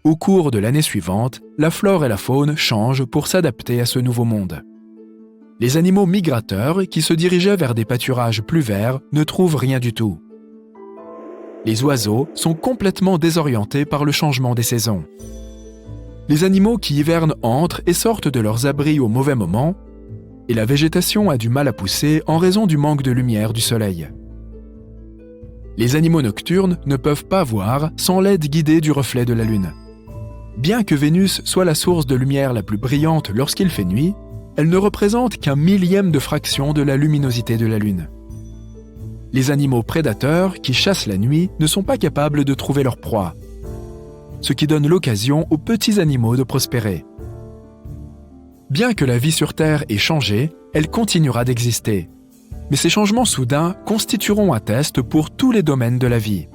Au cours de l'année suivante, la flore et la faune changent pour s'adapter à ce nouveau monde. Les animaux migrateurs qui se dirigeaient vers des pâturages plus verts ne trouvent rien du tout. Les oiseaux sont complètement désorientés par le changement des saisons. Les animaux qui hivernent entrent et sortent de leurs abris au mauvais moment, et la végétation a du mal à pousser en raison du manque de lumière du soleil. Les animaux nocturnes ne peuvent pas voir sans l'aide guidée du reflet de la Lune. Bien que Vénus soit la source de lumière la plus brillante lorsqu'il fait nuit, elle ne représente qu'un millième de fraction de la luminosité de la Lune. Les animaux prédateurs qui chassent la nuit ne sont pas capables de trouver leur proie, ce qui donne l'occasion aux petits animaux de prospérer. Bien que la vie sur Terre ait changé, elle continuera d'exister. Mais ces changements soudains constitueront un test pour tous les domaines de la vie.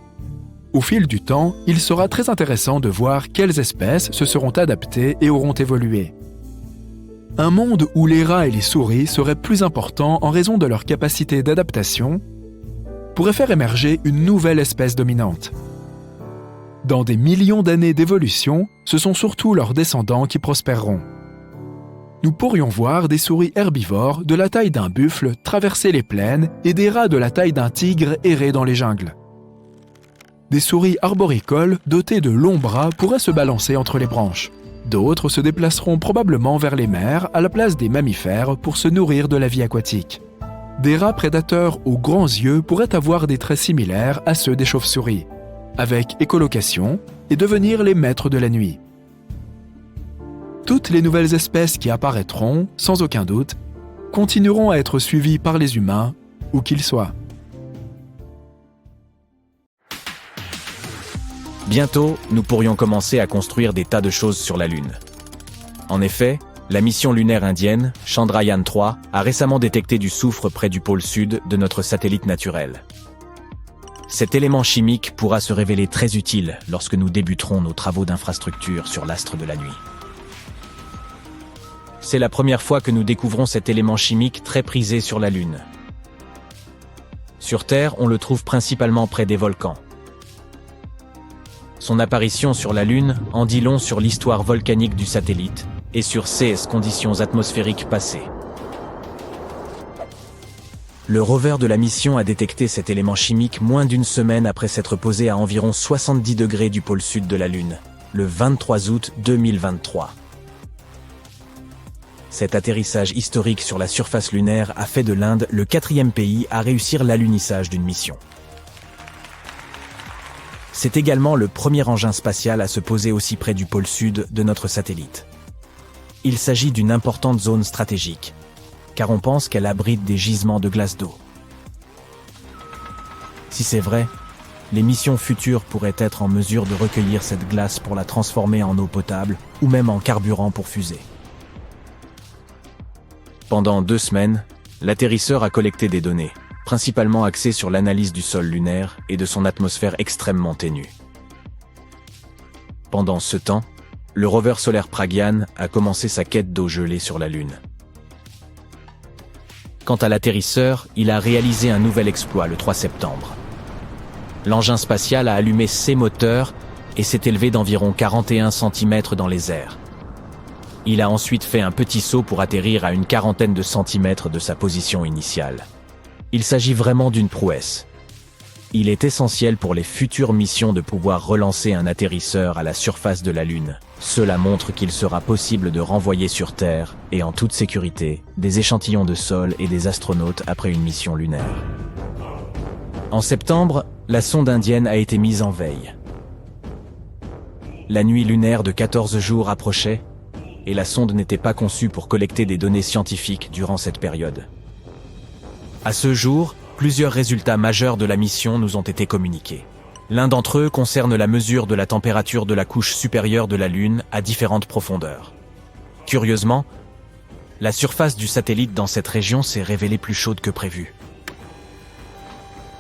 Au fil du temps, il sera très intéressant de voir quelles espèces se seront adaptées et auront évolué. Un monde où les rats et les souris seraient plus importants en raison de leur capacité d'adaptation pourrait faire émerger une nouvelle espèce dominante. Dans des millions d'années d'évolution, ce sont surtout leurs descendants qui prospéreront. Nous pourrions voir des souris herbivores de la taille d'un buffle traverser les plaines et des rats de la taille d'un tigre errer dans les jungles. Des souris arboricoles dotées de longs bras pourraient se balancer entre les branches. D'autres se déplaceront probablement vers les mers à la place des mammifères pour se nourrir de la vie aquatique. Des rats prédateurs aux grands yeux pourraient avoir des traits similaires à ceux des chauves-souris, avec écolocation et devenir les maîtres de la nuit. Toutes les nouvelles espèces qui apparaîtront, sans aucun doute, continueront à être suivies par les humains, où qu'ils soient.
Bientôt, nous pourrions commencer à construire des tas de choses sur la Lune. En effet, la mission lunaire indienne, Chandrayaan-3, a récemment détecté du soufre près du pôle sud de notre satellite naturel. Cet élément chimique pourra se révéler très utile lorsque nous débuterons nos travaux d'infrastructure sur l'astre de la nuit. C'est la première fois que nous découvrons cet élément chimique très prisé sur la Lune. Sur Terre, on le trouve principalement près des volcans. Son apparition sur la Lune en dit long sur l'histoire volcanique du satellite et sur ses conditions atmosphériques passées. Le rover de la mission a détecté cet élément chimique moins d'une semaine après s'être posé à environ 70 degrés du pôle sud de la Lune, le 23 août 2023. Cet atterrissage historique sur la surface lunaire a fait de l'Inde le 4e pays à réussir l'alunissage d'une mission. C'est également le premier engin spatial à se poser aussi près du pôle sud de notre satellite. Il s'agit d'une importante zone stratégique, car on pense qu'elle abrite des gisements de glace d'eau. Si c'est vrai, les missions futures pourraient être en mesure de recueillir cette glace pour la transformer en eau potable ou même en carburant pour fusées. Pendant 2 semaines, l'atterrisseur a collecté des données, principalement axées sur l'analyse du sol lunaire et de son atmosphère extrêmement ténue. Pendant ce temps, le rover solaire Pragyan a commencé sa quête d'eau gelée sur la Lune. Quant à l'atterrisseur, il a réalisé un nouvel exploit le 3 septembre. L'engin spatial a allumé ses moteurs et s'est élevé d'environ 41 cm dans les airs. Il a ensuite fait un petit saut pour atterrir à une quarantaine de centimètres de sa position initiale. Il s'agit vraiment d'une prouesse. Il est essentiel pour les futures missions de pouvoir relancer un atterrisseur à la surface de la Lune. Cela montre qu'il sera possible de renvoyer sur Terre, et en toute sécurité, des échantillons de sol et des astronautes après une mission lunaire. En septembre, la sonde indienne a été mise en veille. La nuit lunaire de 14 jours approchait, et la sonde n'était pas conçue pour collecter des données scientifiques durant cette période. À ce jour, plusieurs résultats majeurs de la mission nous ont été communiqués. L'un d'entre eux concerne la mesure de la température de la couche supérieure de la Lune à différentes profondeurs. Curieusement, la surface du satellite dans cette région s'est révélée plus chaude que prévu.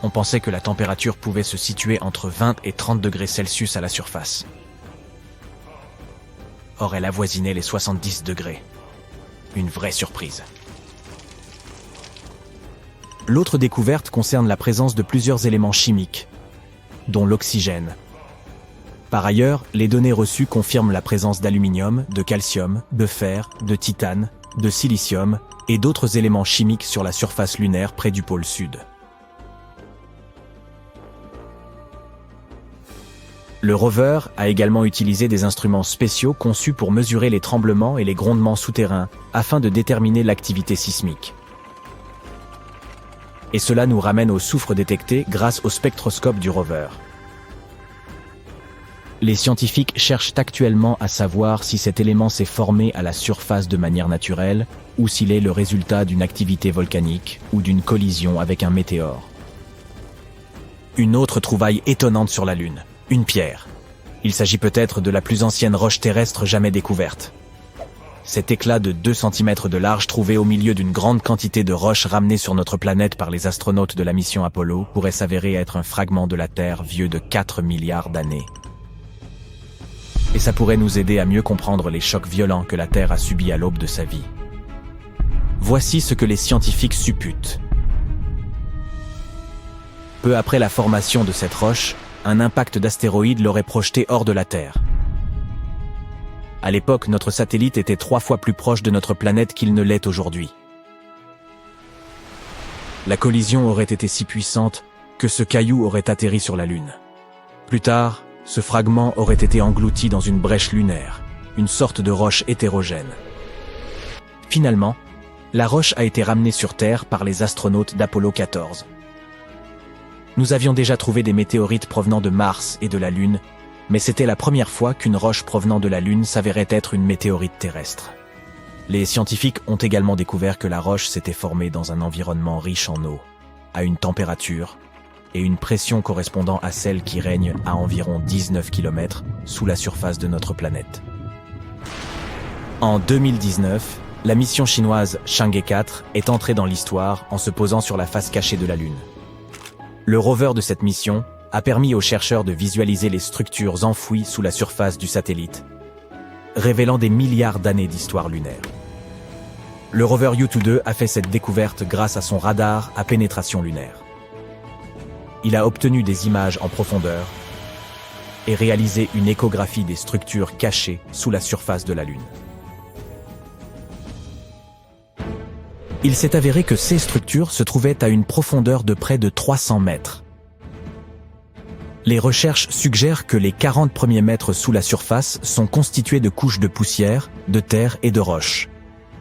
On pensait que la température pouvait se situer entre 20 et 30 degrés Celsius à la surface. Or, elle avoisinait les 70 degrés. Une vraie surprise. L'autre découverte concerne la présence de plusieurs éléments chimiques, dont l'oxygène. Par ailleurs, les données reçues confirment la présence d'aluminium, de calcium, de fer, de titane, de silicium et d'autres éléments chimiques sur la surface lunaire près du pôle sud. Le rover a également utilisé des instruments spéciaux conçus pour mesurer les tremblements et les grondements souterrains afin de déterminer l'activité sismique. Et cela nous ramène au soufre détecté grâce au spectroscope du rover. Les scientifiques cherchent actuellement à savoir si cet élément s'est formé à la surface de manière naturelle ou s'il est le résultat d'une activité volcanique ou d'une collision avec un météore. Une autre trouvaille étonnante sur la Lune, une pierre. Il s'agit peut-être de la plus ancienne roche terrestre jamais découverte. Cet éclat de 2 cm de large trouvé au milieu d'une grande quantité de roches ramenées sur notre planète par les astronautes de la mission Apollo pourrait s'avérer être un fragment de la Terre vieux de 4 milliards d'années. Et ça pourrait nous aider à mieux comprendre les chocs violents que la Terre a subis à l'aube de sa vie. Voici ce que les scientifiques supputent. Peu après la formation de cette roche, un impact d'astéroïde l'aurait projeté hors de la Terre. À l'époque, notre satellite était 3 fois plus proche de notre planète qu'il ne l'est aujourd'hui. La collision aurait été si puissante que ce caillou aurait atterri sur la Lune. Plus tard, ce fragment aurait été englouti dans une brèche lunaire, une sorte de roche hétérogène. Finalement, la roche a été ramenée sur Terre par les astronautes d'Apollo 14. Nous avions déjà trouvé des météorites provenant de Mars et de la Lune, mais c'était la première fois qu'une roche provenant de la Lune s'avérait être une météorite terrestre. Les scientifiques ont également découvert que la roche s'était formée dans un environnement riche en eau, à une température et une pression correspondant à celle qui règne à environ 19 km sous la surface de notre planète. En 2019, la mission chinoise Chang'e 4 est entrée dans l'histoire en se posant sur la face cachée de la Lune. Le rover de cette mission a permis aux chercheurs de visualiser les structures enfouies sous la surface du satellite, révélant des milliards d'années d'histoire lunaire. Le rover Yutu-2 a fait cette découverte grâce à son radar à pénétration lunaire. Il a obtenu des images en profondeur et réalisé une échographie des structures cachées sous la surface de la Lune. Il s'est avéré que ces structures se trouvaient à une profondeur de près de 300 mètres. Les recherches suggèrent que les 40 premiers mètres sous la surface sont constitués de couches de poussière, de terre et de roches.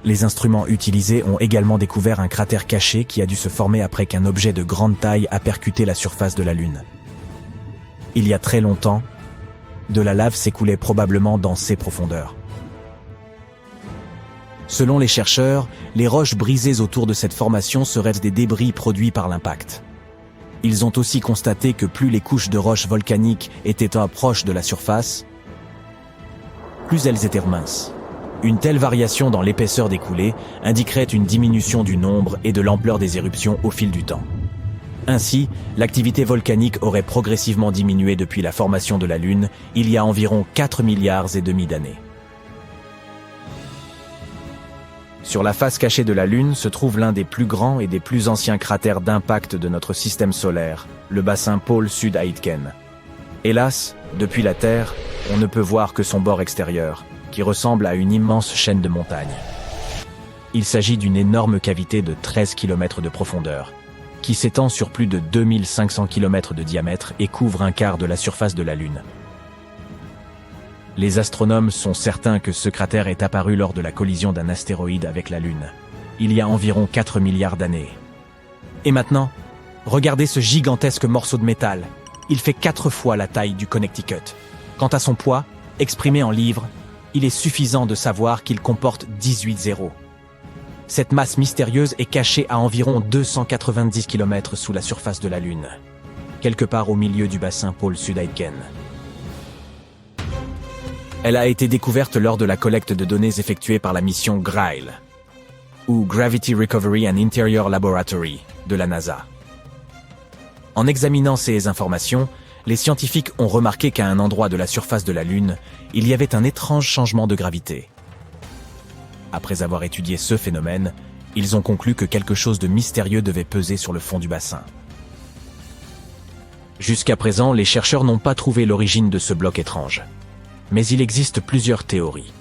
Les instruments utilisés ont également découvert un cratère caché qui a dû se former après qu'un objet de grande taille a percuté la surface de la Lune. Il y a très longtemps, de la lave s'écoulait probablement dans ces profondeurs. Selon les chercheurs, les roches brisées autour de cette formation seraient des débris produits par l'impact. Ils ont aussi constaté que plus les couches de roches volcaniques étaient proches de la surface, plus elles étaient minces. Une telle variation dans l'épaisseur des coulées indiquerait une diminution du nombre et de l'ampleur des éruptions au fil du temps. Ainsi, l'activité volcanique aurait progressivement diminué depuis la formation de la Lune il y a environ 4 milliards et demi d'années. Sur la face cachée de la Lune se trouve l'un des plus grands et des plus anciens cratères d'impact de notre système solaire, le bassin pôle Sud-Aitken. Hélas, depuis la Terre, on ne peut voir que son bord extérieur, qui ressemble à une immense chaîne de montagnes. Il s'agit d'une énorme cavité de 13 km de profondeur, qui s'étend sur plus de 2500 km de diamètre et couvre un quart de la surface de la Lune. Les astronomes sont certains que ce cratère est apparu lors de la collision d'un astéroïde avec la Lune, il y a environ 4 milliards d'années. Et maintenant, regardez ce gigantesque morceau de métal. Il fait 4 fois la taille du Connecticut. Quant à son poids, exprimé en livres, il est suffisant de savoir qu'il comporte 18 zéros. Cette masse mystérieuse est cachée à environ 290 km sous la surface de la Lune, quelque part au milieu du bassin pôle Sud-Aitken. Elle a été découverte lors de la collecte de données effectuée par la mission GRAIL, ou Gravity Recovery and Interior Laboratory, de la NASA. En examinant ces informations, les scientifiques ont remarqué qu'à un endroit de la surface de la Lune, il y avait un étrange changement de gravité. Après avoir étudié ce phénomène, ils ont conclu que quelque chose de mystérieux devait peser sur le fond du bassin. Jusqu'à présent, les chercheurs n'ont pas trouvé l'origine de ce bloc étrange. Mais il existe plusieurs théories.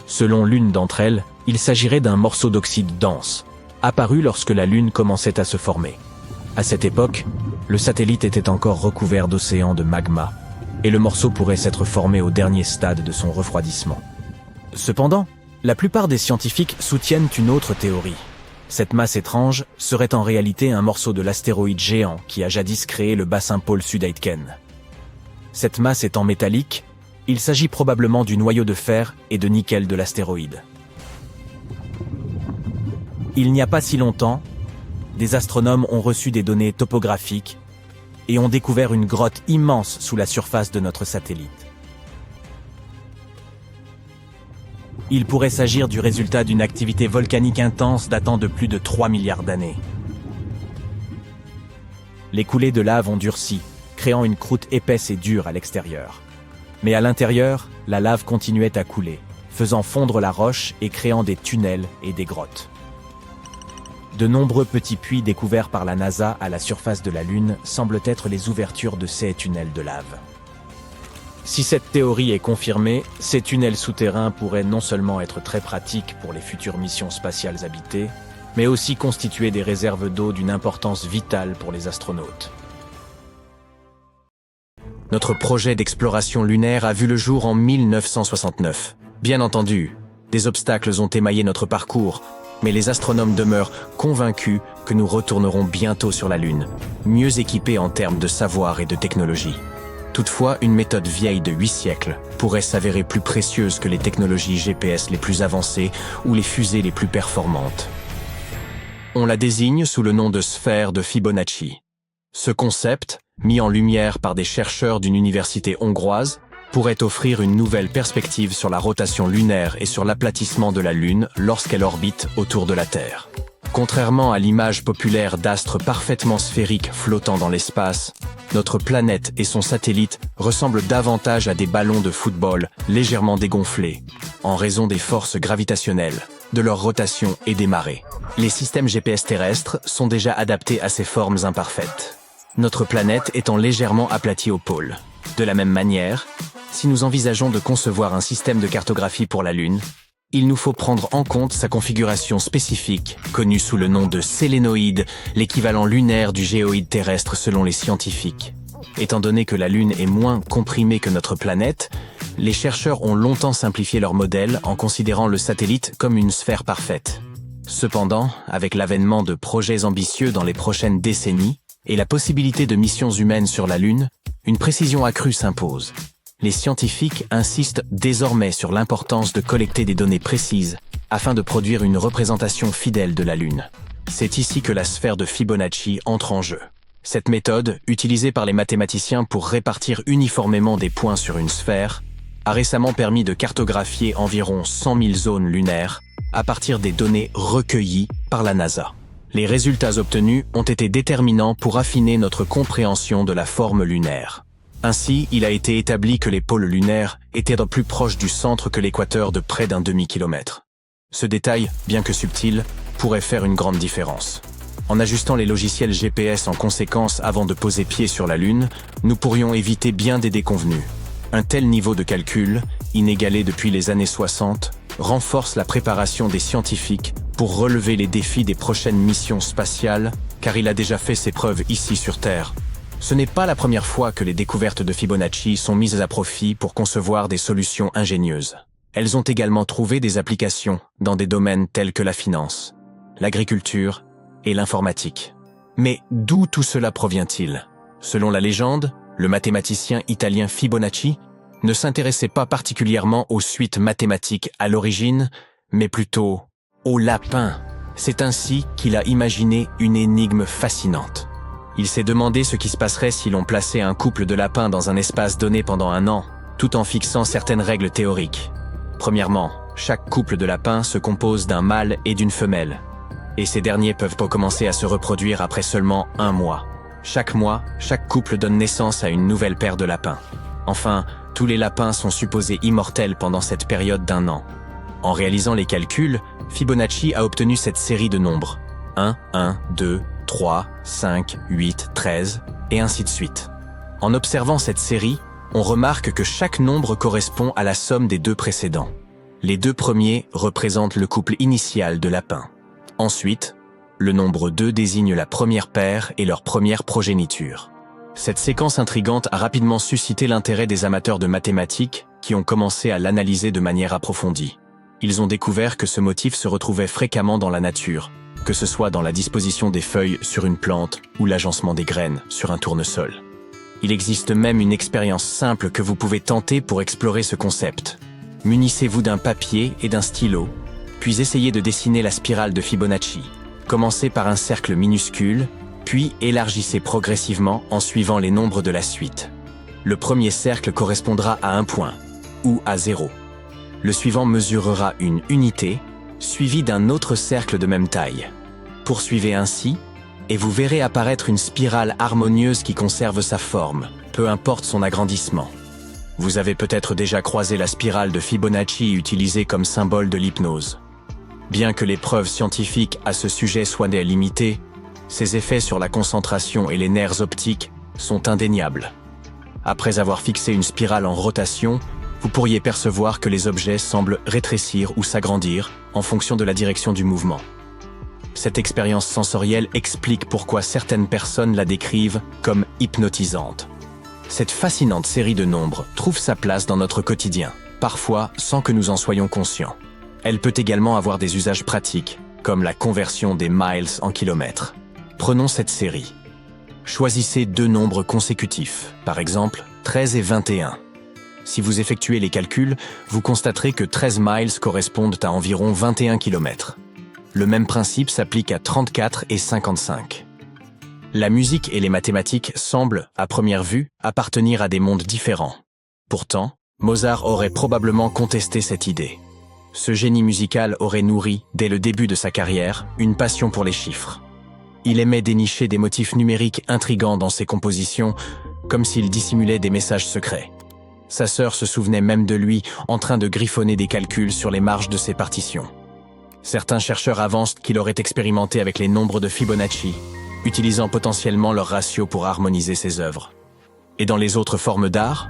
Selon l'une d'entre elles, il s'agirait d'un morceau d'oxyde dense, apparu lorsque la Lune commençait à se former. À cette époque, le satellite était encore recouvert d'océans de magma, et le morceau pourrait s'être formé au dernier stade de son refroidissement. Cependant, la plupart des scientifiques soutiennent une autre théorie. Cette masse étrange serait en réalité un morceau de l'astéroïde géant qui a jadis créé le bassin pôle Sud-Aitken. Cette masse étant métallique, il s'agit probablement du noyau de fer et de nickel de l'astéroïde. Il n'y a pas si longtemps, des astronomes ont reçu des données topographiques et ont découvert une grotte immense sous la surface de notre satellite. Il pourrait s'agir du résultat d'une activité volcanique intense datant de plus de 3 milliards d'années. Les coulées de lave ont durci, créant une croûte épaisse et dure à l'extérieur. Mais à l'intérieur, la lave continuait à couler, faisant fondre la roche et créant des tunnels et des grottes. De nombreux petits puits découverts par la NASA à la surface de la Lune semblent être les ouvertures de ces tunnels de lave. Si cette théorie est confirmée, ces tunnels souterrains pourraient non seulement être très pratiques pour les futures missions spatiales habitées, mais aussi constituer des réserves d'eau d'une importance vitale pour les astronautes. Notre projet d'exploration lunaire a vu le jour en 1969. Bien entendu, des obstacles ont émaillé notre parcours, mais les astronomes demeurent convaincus que nous retournerons bientôt sur la Lune, mieux équipés en termes de savoir et de technologie. Toutefois, une méthode vieille de 8 siècles pourrait s'avérer plus précieuse que les technologies GPS les plus avancées ou les fusées les plus performantes. On la désigne sous le nom de sphère de Fibonacci. Ce concept, mis en lumière par des chercheurs d'une université hongroise, pourrait offrir une nouvelle perspective sur la rotation lunaire et sur l'aplatissement de la Lune lorsqu'elle orbite autour de la Terre. Contrairement à l'image populaire d'astres parfaitement sphériques flottant dans l'espace, notre planète et son satellite ressemblent davantage à des ballons de football légèrement dégonflés, en raison des forces gravitationnelles, de leur rotation et des marées. Les systèmes GPS terrestres sont déjà adaptés à ces formes imparfaites, notre planète étant légèrement aplatie au pôle. De la même manière, si nous envisageons de concevoir un système de cartographie pour la Lune, il nous faut prendre en compte sa configuration spécifique, connue sous le nom de sélénoïde, l'équivalent lunaire du géoïde terrestre selon les scientifiques. Étant donné que la Lune est moins comprimée que notre planète, les chercheurs ont longtemps simplifié leur modèle en considérant le satellite comme une sphère parfaite. Cependant, avec l'avènement de projets ambitieux dans les prochaines décennies et la possibilité de missions humaines sur la Lune, une précision accrue s'impose. Les scientifiques insistent désormais sur l'importance de collecter des données précises afin de produire une représentation fidèle de la Lune. C'est ici que la sphère de Fibonacci entre en jeu. Cette méthode, utilisée par les mathématiciens pour répartir uniformément des points sur une sphère, a récemment permis de cartographier environ 100 000 zones lunaires à partir des données recueillies par la NASA. Les résultats obtenus ont été déterminants pour affiner notre compréhension de la forme lunaire. Ainsi, il a été établi que les pôles lunaires étaient plus proches du centre que l'équateur de près d'un demi-kilomètre. Ce détail, bien que subtil, pourrait faire une grande différence. En ajustant les logiciels GPS en conséquence avant de poser pied sur la Lune, nous pourrions éviter bien des déconvenues. Un tel niveau de calcul, inégalé depuis les années 60, renforce la préparation des scientifiques pour relever les défis des prochaines missions spatiales, car il a déjà fait ses preuves ici sur Terre. Ce n'est pas la première fois que les découvertes de Fibonacci sont mises à profit pour concevoir des solutions ingénieuses. Elles ont également trouvé des applications dans des domaines tels que la finance, l'agriculture et l'informatique. Mais d'où tout cela provient-il? Selon la légende, le mathématicien italien Fibonacci ne s'intéressait pas particulièrement aux suites mathématiques à l'origine, mais plutôt aux lapins. C'est ainsi qu'il a imaginé une énigme fascinante. Il s'est demandé ce qui se passerait si l'on plaçait un couple de lapins dans un espace donné pendant un an, tout en fixant certaines règles théoriques. Premièrement, chaque couple de lapins se compose d'un mâle et d'une femelle, et ces derniers peuvent commencer à se reproduire après seulement un mois. Chaque mois, chaque couple donne naissance à une nouvelle paire de lapins. Enfin, tous les lapins sont supposés immortels pendant cette période d'un an. En réalisant les calculs, Fibonacci a obtenu cette série de nombres. 1, 1, 2, 3, 5, 8, 13, et ainsi de suite. En observant cette série, on remarque que chaque nombre correspond à la somme des deux précédents. Les deux premiers représentent le couple initial de lapins. Ensuite, le nombre 2 désigne la première paire et leur première progéniture. Cette séquence intrigante a rapidement suscité l'intérêt des amateurs de mathématiques qui ont commencé à l'analyser de manière approfondie. Ils ont découvert que ce motif se retrouvait fréquemment dans la nature, que ce soit dans la disposition des feuilles sur une plante ou l'agencement des graines sur un tournesol. Il existe même une expérience simple que vous pouvez tenter pour explorer ce concept. Munissez-vous d'un papier et d'un stylo, puis essayez de dessiner la spirale de Fibonacci. Commencez par un cercle minuscule, puis élargissez progressivement en suivant les nombres de la suite. Le premier cercle correspondra à un point, ou à 0. Le suivant mesurera une unité, suivi d'un autre cercle de même taille. Poursuivez ainsi, et vous verrez apparaître une spirale harmonieuse qui conserve sa forme, peu importe son agrandissement. Vous avez peut-être déjà croisé la spirale de Fibonacci utilisée comme symbole de l'hypnose. Bien que les preuves scientifiques à ce sujet soient limitées, ses effets sur la concentration et les nerfs optiques sont indéniables. Après avoir fixé une spirale en rotation, vous pourriez percevoir que les objets semblent rétrécir ou s'agrandir en fonction de la direction du mouvement. Cette expérience sensorielle explique pourquoi certaines personnes la décrivent comme hypnotisante. Cette fascinante série de nombres trouve sa place dans notre quotidien, parfois sans que nous en soyons conscients. Elle peut également avoir des usages pratiques, comme la conversion des miles en kilomètres. Prenons cette série. Choisissez deux nombres consécutifs, par exemple 13 et 21. Si vous effectuez les calculs, vous constaterez que 13 miles correspondent à environ 21 km. Le même principe s'applique à 34 et 55. La musique et les mathématiques semblent, à première vue, appartenir à des mondes différents. Pourtant, Mozart aurait probablement contesté cette idée. Ce génie musical aurait nourri, dès le début de sa carrière, une passion pour les chiffres. Il aimait dénicher des motifs numériques intrigants dans ses compositions, comme s'il dissimulait des messages secrets. Sa sœur se souvenait même de lui en train de griffonner des calculs sur les marges de ses partitions. Certains chercheurs avancent qu'il aurait expérimenté avec les nombres de Fibonacci, utilisant potentiellement leur ratio pour harmoniser ses œuvres. Et dans les autres formes d'art,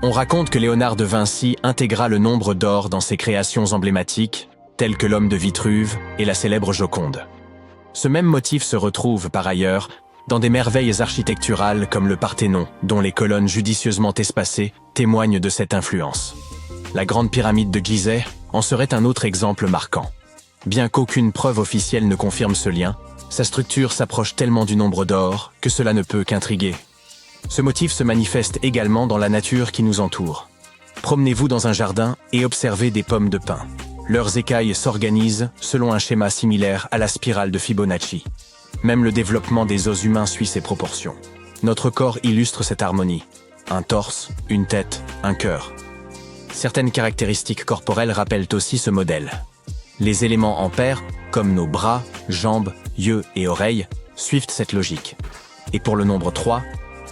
on raconte que Léonard de Vinci intégra le nombre d'or dans ses créations emblématiques, telles que l'homme de Vitruve et la célèbre Joconde. Ce même motif se retrouve, par ailleurs, dans des merveilles architecturales comme le Parthénon, dont les colonnes judicieusement espacées témoignent de cette influence. La Grande Pyramide de Gizeh en serait un autre exemple marquant. Bien qu'aucune preuve officielle ne confirme ce lien, sa structure s'approche tellement du nombre d'or que cela ne peut qu'intriguer. Ce motif se manifeste également dans la nature qui nous entoure. Promenez-vous dans un jardin et observez des pommes de pin. Leurs écailles s'organisent selon un schéma similaire à la spirale de Fibonacci. Même le développement des os humains suit ces proportions. Notre corps illustre cette harmonie. Un torse, une tête, un cœur. Certaines caractéristiques corporelles rappellent aussi ce modèle. Les éléments en paire, comme nos bras, jambes, yeux et oreilles, suivent cette logique. Et pour le nombre 3,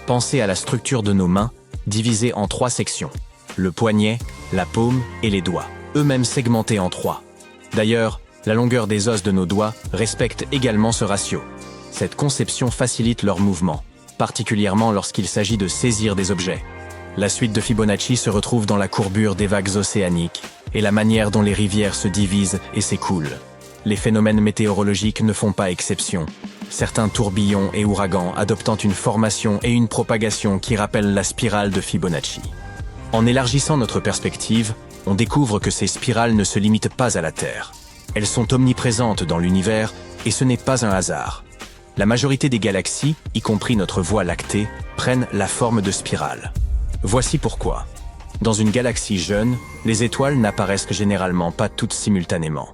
pensez à la structure de nos mains, divisée en 3 sections. Le poignet, la paume et les doigts, eux-mêmes segmentés en 3. D'ailleurs, la longueur des os de nos doigts respecte également ce ratio. Cette conception facilite leur mouvement, particulièrement lorsqu'il s'agit de saisir des objets. La suite de Fibonacci se retrouve dans la courbure des vagues océaniques et la manière dont les rivières se divisent et s'écoulent. Les phénomènes météorologiques ne font pas exception. Certains tourbillons et ouragans adoptant une formation et une propagation qui rappellent la spirale de Fibonacci. En élargissant notre perspective, on découvre que ces spirales ne se limitent pas à la Terre. Elles sont omniprésentes dans l'univers et ce n'est pas un hasard. La majorité des galaxies, y compris notre Voie lactée, prennent la forme de spirale. Voici pourquoi. Dans une galaxie jeune, les étoiles n'apparaissent généralement pas toutes simultanément.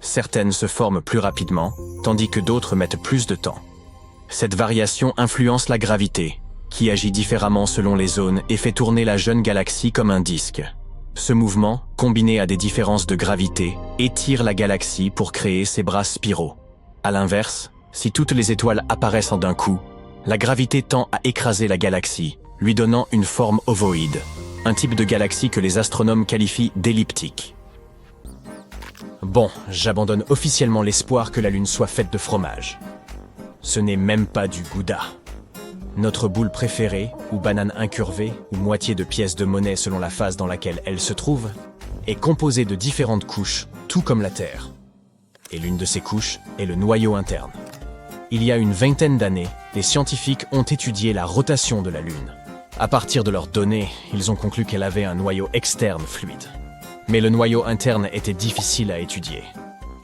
Certaines se forment plus rapidement, tandis que d'autres mettent plus de temps. Cette variation influence la gravité, qui agit différemment selon les zones et fait tourner la jeune galaxie comme un disque. Ce mouvement, combiné à des différences de gravité, étire la galaxie pour créer ses bras spiraux. À l'inverse, si toutes les étoiles apparaissent en d'un coup, la gravité tend à écraser la galaxie, lui donnant une forme ovoïde, un type de galaxie que les astronomes qualifient d'elliptique. Bon, j'abandonne officiellement l'espoir que la Lune soit faite de fromage. Ce n'est même pas du Gouda. Notre boule préférée, ou banane incurvée, ou moitié de pièces de monnaie selon la phase dans laquelle elle se trouve, est composée de différentes couches, tout comme la Terre. Et l'une de ces couches est le noyau interne. Il y a une vingtaine d'années, les scientifiques ont étudié la rotation de la Lune. À partir de leurs données, ils ont conclu qu'elle avait un noyau externe fluide. Mais le noyau interne était difficile à étudier.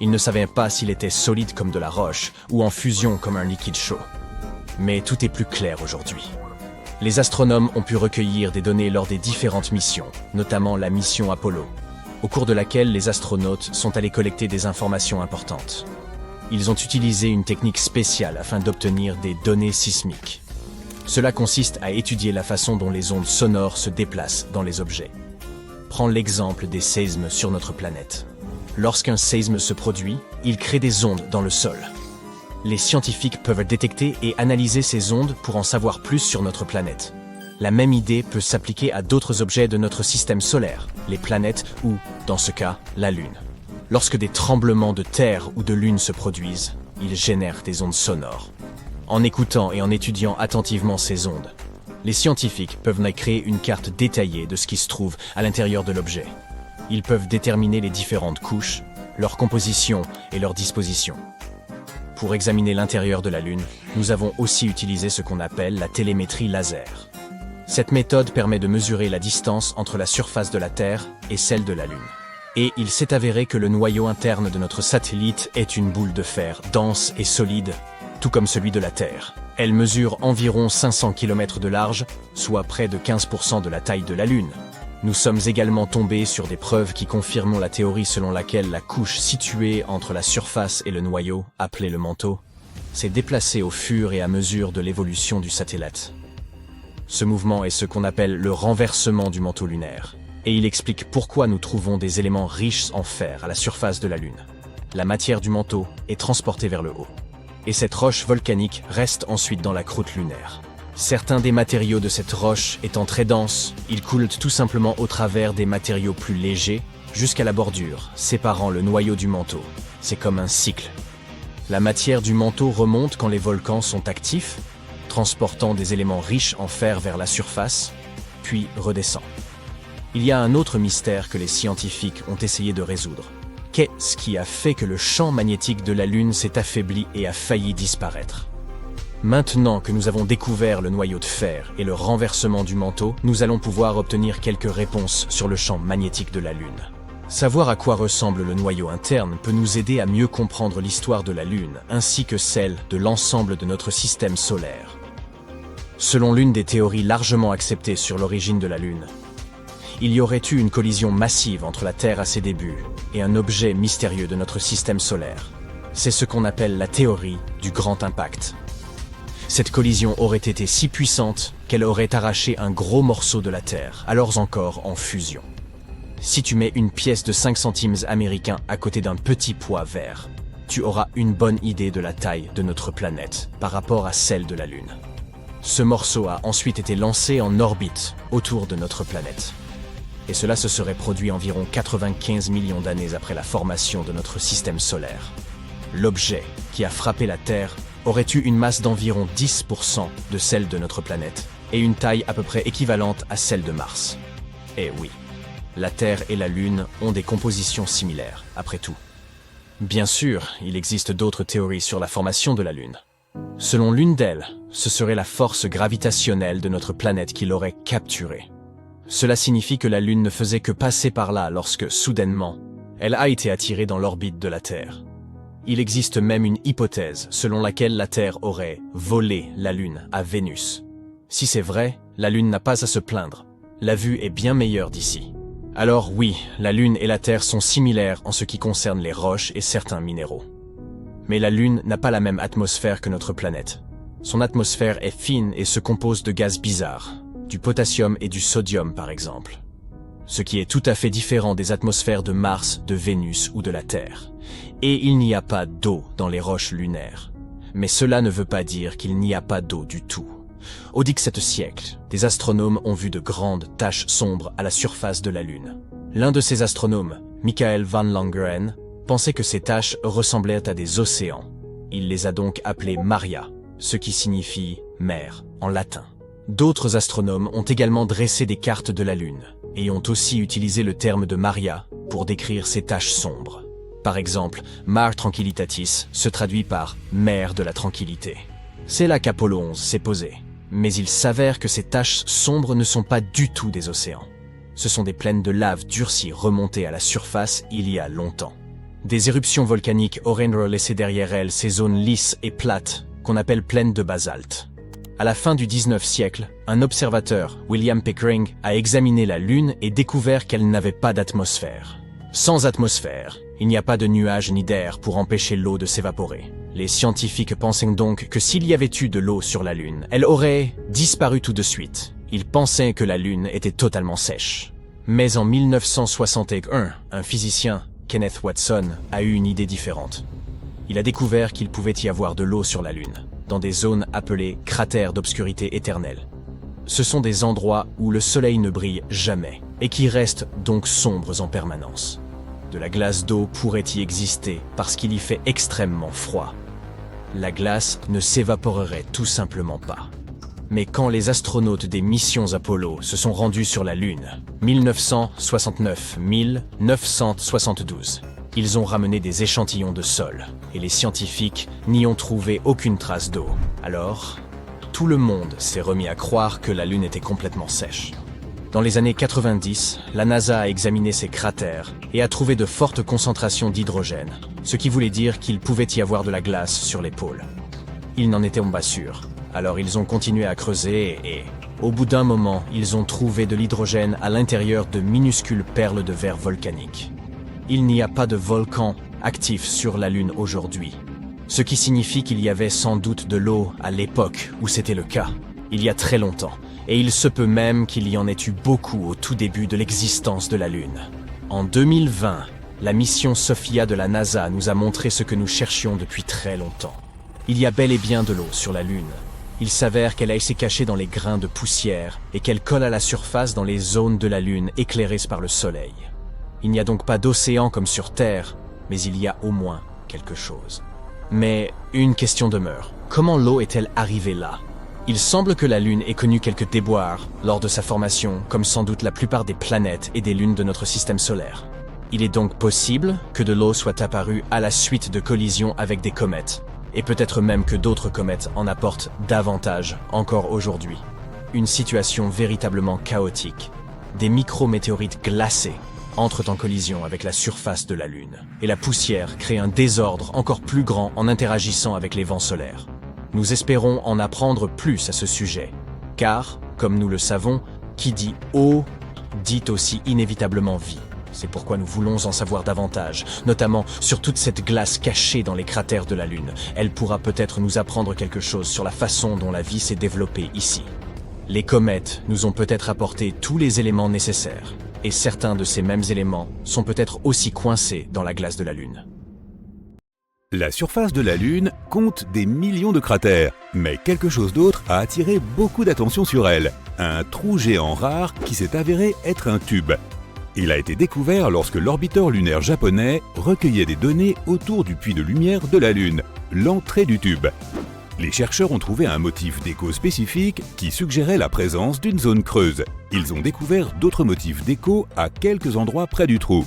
Ils ne savaient pas s'il était solide comme de la roche ou en fusion comme un liquide chaud. Mais tout est plus clair aujourd'hui. Les astronomes ont pu recueillir des données lors des différentes missions, notamment la mission Apollo, au cours de laquelle les astronautes sont allés collecter des informations importantes. Ils ont utilisé une technique spéciale afin d'obtenir des données sismiques. Cela consiste à étudier la façon dont les ondes sonores se déplacent dans les objets. Prends l'exemple des séismes sur notre planète. Lorsqu'un séisme se produit, il crée des ondes dans le sol. Les scientifiques peuvent détecter et analyser ces ondes pour en savoir plus sur notre planète. La même idée peut s'appliquer à d'autres objets de notre système solaire, les planètes ou, dans ce cas, la Lune. Lorsque des tremblements de terre ou de lune se produisent, ils génèrent des ondes sonores. En écoutant et en étudiant attentivement ces ondes, les scientifiques peuvent créer une carte détaillée de ce qui se trouve à l'intérieur de l'objet. Ils peuvent déterminer les différentes couches, leur composition et leur disposition. Pour examiner l'intérieur de la Lune, nous avons aussi utilisé ce qu'on appelle la télémétrie laser. Cette méthode permet de mesurer la distance entre la surface de la Terre et celle de la Lune. Et il s'est avéré que le noyau interne de notre satellite est une boule de fer dense et solide, tout comme celui de la Terre. Elle mesure environ 500 km de large, soit près de 15% de la taille de la Lune. Nous sommes également tombés sur des preuves qui confirment la théorie selon laquelle la couche située entre la surface et le noyau, appelée le manteau, s'est déplacée au fur et à mesure de l'évolution du satellite. Ce mouvement est ce qu'on appelle le renversement du manteau lunaire, et il explique pourquoi nous trouvons des éléments riches en fer à la surface de la Lune. La matière du manteau est transportée vers le haut, et cette roche volcanique reste ensuite dans la croûte lunaire. Certains des matériaux de cette roche étant très denses, ils coulent tout simplement au travers des matériaux plus légers jusqu'à la bordure, séparant le noyau du manteau. C'est comme un cycle. La matière du manteau remonte quand les volcans sont actifs, transportant des éléments riches en fer vers la surface, puis redescend. Il y a un autre mystère que les scientifiques ont essayé de résoudre. Qu'est-ce qui a fait que le champ magnétique de la Lune s'est affaibli et a failli disparaître ? Maintenant que nous avons découvert le noyau de fer et le renversement du manteau, nous allons pouvoir obtenir quelques réponses sur le champ magnétique de la Lune. Savoir à quoi ressemble le noyau interne peut nous aider à mieux comprendre l'histoire de la Lune, ainsi que celle de l'ensemble de notre système solaire. Selon l'une des théories largement acceptées sur l'origine de la Lune, il y aurait eu une collision massive entre la Terre à ses débuts et un objet mystérieux de notre système solaire. C'est ce qu'on appelle la théorie du grand impact. Cette collision aurait été si puissante qu'elle aurait arraché un gros morceau de la Terre, alors encore en fusion. Si tu mets une pièce de 5 centimes américains à côté d'un petit pois vert, tu auras une bonne idée de la taille de notre planète par rapport à celle de la Lune. Ce morceau a ensuite été lancé en orbite autour de notre planète. Et cela se serait produit environ 95 millions d'années après la formation de notre système solaire. L'objet qui a frappé la Terre aurait eu une masse d'environ 10% de celle de notre planète et une taille à peu près équivalente à celle de Mars. Et oui, la Terre et la Lune ont des compositions similaires, après tout. Bien sûr, il existe d'autres théories sur la formation de la Lune. Selon l'une d'elles, ce serait la force gravitationnelle de notre planète qui l'aurait capturée. Cela signifie que la Lune ne faisait que passer par là lorsque, soudainement, elle a été attirée dans l'orbite de la Terre. Il existe même une hypothèse selon laquelle la Terre aurait volé la Lune à Vénus. Si c'est vrai, la Lune n'a pas à se plaindre. La vue est bien meilleure d'ici. Alors oui, la Lune et la Terre sont similaires en ce qui concerne les roches et certains minéraux. Mais la Lune n'a pas la même atmosphère que notre planète. Son atmosphère est fine et se compose de gaz bizarres, du potassium et du sodium par exemple. Ce qui est tout à fait différent des atmosphères de Mars, de Vénus ou de la Terre. Et il n'y a pas d'eau dans les roches lunaires. Mais cela ne veut pas dire qu'il n'y a pas d'eau du tout. Au XVIIe siècle, des astronomes ont vu de grandes taches sombres à la surface de la Lune. L'un de ces astronomes, Michael van Langeren, pensait que ces taches ressemblaient à des océans. Il les a donc appelées Maria, ce qui signifie « mer » en latin. D'autres astronomes ont également dressé des cartes de la Lune et ont aussi utilisé le terme de Maria pour décrire ces taches sombres. Par exemple, Mare Tranquillitatis se traduit par « mer de la tranquillité ». C'est là qu'Apollo 11 s'est posé. Mais il s'avère que ces taches sombres ne sont pas du tout des océans. Ce sont des plaines de lave durcies remontées à la surface il y a longtemps. Des éruptions volcaniques auraient laissé derrière elles ces zones lisses et plates qu'on appelle plaines de basalte. À la fin du 19e siècle, un observateur, William Pickering, a examiné la Lune et découvert qu'elle n'avait pas d'atmosphère. Sans atmosphère, il n'y a pas de nuages ni d'air pour empêcher l'eau de s'évaporer. Les scientifiques pensaient donc que s'il y avait eu de l'eau sur la Lune, elle aurait disparu tout de suite. Ils pensaient que la Lune était totalement sèche. Mais en 1961, un physicien, Kenneth Watson, a eu une idée différente. Il a découvert qu'il pouvait y avoir de l'eau sur la Lune, dans des zones appelées cratères d'obscurité éternelle. Ce sont des endroits où le soleil ne brille jamais, et qui restent donc sombres en permanence. De la glace d'eau pourrait y exister parce qu'il y fait extrêmement froid. La glace ne s'évaporerait tout simplement pas. Mais quand les astronautes des missions Apollo se sont rendus sur la Lune, 1969-1972, ils ont ramené des échantillons de sol, et les scientifiques n'y ont trouvé aucune trace d'eau. Alors, tout le monde s'est remis à croire que la Lune était complètement sèche. Dans les années 90, la NASA a examiné ces cratères et a trouvé de fortes concentrations d'hydrogène, ce qui voulait dire qu'il pouvait y avoir de la glace sur les pôles. Ils n'en étaient pas sûrs, alors ils ont continué à creuser et, au bout d'un moment, ils ont trouvé de l'hydrogène à l'intérieur de minuscules perles de verre volcanique. Il n'y a pas de volcan actif sur la Lune aujourd'hui, ce qui signifie qu'il y avait sans doute de l'eau à l'époque où c'était le cas, il y a très longtemps. Et il se peut même qu'il y en ait eu beaucoup au tout début de l'existence de la Lune. En 2020, la mission Sophia de la NASA nous a montré ce que nous cherchions depuis très longtemps. Il y a bel et bien de l'eau sur la Lune. Il s'avère qu'elle s'est cachée dans les grains de poussière et qu'elle colle à la surface dans les zones de la Lune éclairées par le Soleil. Il n'y a donc pas d'océan comme sur Terre, mais il y a au moins quelque chose. Mais une question demeure. Comment l'eau est-elle arrivée là ? Il semble que la Lune ait connu quelques déboires lors de sa formation, comme sans doute la plupart des planètes et des lunes de notre système solaire. Il est donc possible que de l'eau soit apparue à la suite de collisions avec des comètes, et peut-être même que d'autres comètes en apportent davantage encore aujourd'hui. Une situation véritablement chaotique. Des micrométéorites glacés entrent en collision avec la surface de la Lune, et la poussière crée un désordre encore plus grand en interagissant avec les vents solaires. Nous espérons en apprendre plus à ce sujet, car, comme nous le savons, qui dit eau, dit aussi inévitablement vie. C'est pourquoi nous voulons en savoir davantage, notamment sur toute cette glace cachée dans les cratères de la Lune. Elle pourra peut-être nous apprendre quelque chose sur la façon dont la vie s'est développée ici. Les comètes nous ont peut-être apporté tous les éléments nécessaires, et certains de ces mêmes éléments sont peut-être aussi coincés dans la glace de la Lune.
La surface de la Lune compte des millions de cratères, mais quelque chose d'autre a attiré beaucoup d'attention sur elle. Un trou géant rare qui s'est avéré être un tube. Il a été découvert lorsque l'orbiteur lunaire japonais recueillait des données autour du puits de lumière de la Lune, l'entrée du tube. Les chercheurs ont trouvé un motif d'écho spécifique qui suggérait la présence d'une zone creuse. Ils ont découvert d'autres motifs d'écho à quelques endroits près du trou,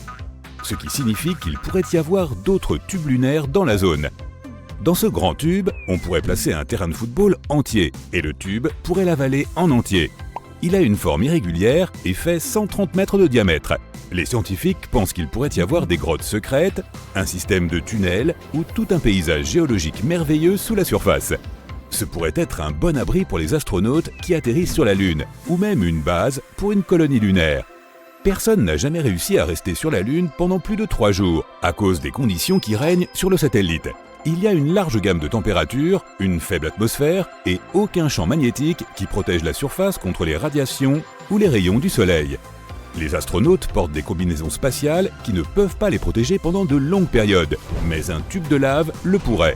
ce qui signifie qu'il pourrait y avoir d'autres tubes lunaires dans la zone. Dans ce grand tube, on pourrait placer un terrain de football entier, et le tube pourrait l'avaler en entier. Il a une forme irrégulière et fait 130 mètres de diamètre. Les scientifiques pensent qu'il pourrait y avoir des grottes secrètes, un système de tunnels ou tout un paysage géologique merveilleux sous la surface. Ce pourrait être un bon abri pour les astronautes qui atterrissent sur la Lune, ou même une base pour une colonie lunaire. Personne n'a jamais réussi à rester sur la Lune pendant plus de 3 jours, à cause des conditions qui règnent sur le satellite. Il y a une large gamme de températures, une faible atmosphère et aucun champ magnétique qui protège la surface contre les radiations ou les rayons du Soleil. Les astronautes portent des combinaisons spatiales qui ne peuvent pas les protéger pendant de longues périodes, mais un tube de lave le pourrait.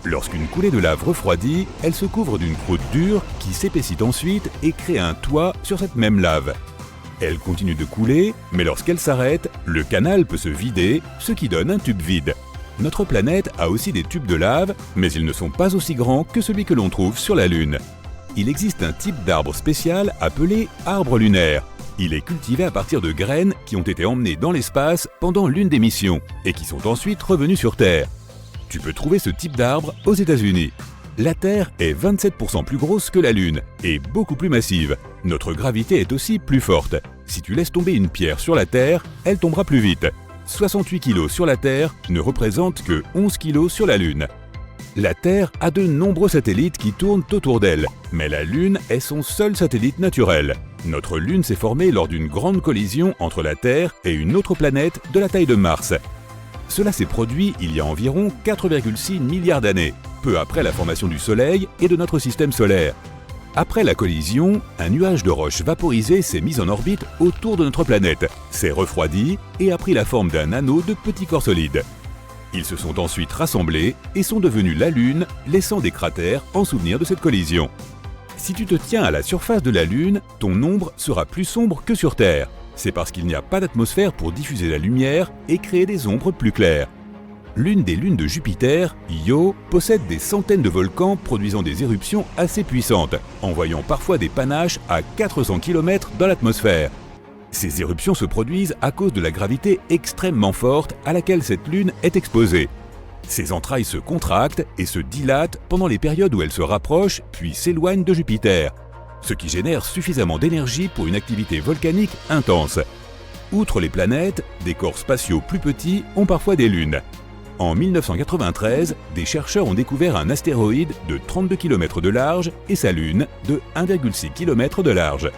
Lorsqu'une coulée de lave refroidit, elle se couvre d'une croûte dure qui s'épaissit ensuite et crée un toit sur cette même lave. Elle continue de couler, mais lorsqu'elle s'arrête, le canal peut se vider, ce qui donne un tube vide. Notre planète a aussi des tubes de lave, mais ils ne sont pas aussi grands que celui que l'on trouve sur la Lune. Il existe un type d'arbre spécial appelé arbre lunaire. Il est cultivé à partir de graines qui ont été emmenées dans l'espace pendant l'une des missions et qui sont ensuite revenues sur Terre. Tu peux trouver ce type d'arbre aux États-Unis. La Terre est 27% plus grosse que la Lune et beaucoup plus massive. Notre gravité est aussi plus forte. Si tu laisses tomber une pierre sur la Terre, elle tombera plus vite. 68 kg sur la Terre ne représentent que 11 kg sur la Lune. La Terre a de nombreux satellites qui tournent autour d'elle, mais la Lune est son seul satellite naturel. Notre Lune s'est formée lors d'une grande collision entre la Terre et une autre planète de la taille de Mars. Cela s'est produit il y a environ 4,6 milliards d'années, peu après la formation du Soleil et de notre système solaire. Après la collision, un nuage de roches vaporisées s'est mis en orbite autour de notre planète, s'est refroidi et a pris la forme d'un anneau de petits corps solides. Ils se sont ensuite rassemblés et sont devenus la Lune, laissant des cratères en souvenir de cette collision. Si tu te tiens à la surface de la Lune, ton ombre sera plus sombre que sur Terre. C'est parce qu'il n'y a pas d'atmosphère pour diffuser la lumière et créer des ombres plus claires. L'une des lunes de Jupiter, Io, possède des centaines de volcans produisant des éruptions assez puissantes, envoyant parfois des panaches à 400 km dans l'atmosphère. Ces éruptions se produisent à cause de la gravité extrêmement forte à laquelle cette lune est exposée. Ses entrailles se contractent et se dilatent pendant les périodes où elles se rapprochent puis s'éloignent de Jupiter, ce qui génère suffisamment d'énergie pour une activité volcanique intense. Outre les planètes, des corps spatiaux plus petits ont parfois des lunes. En 1993, des chercheurs ont découvert un astéroïde de 32 km de large et sa lune de 1,6 km de large.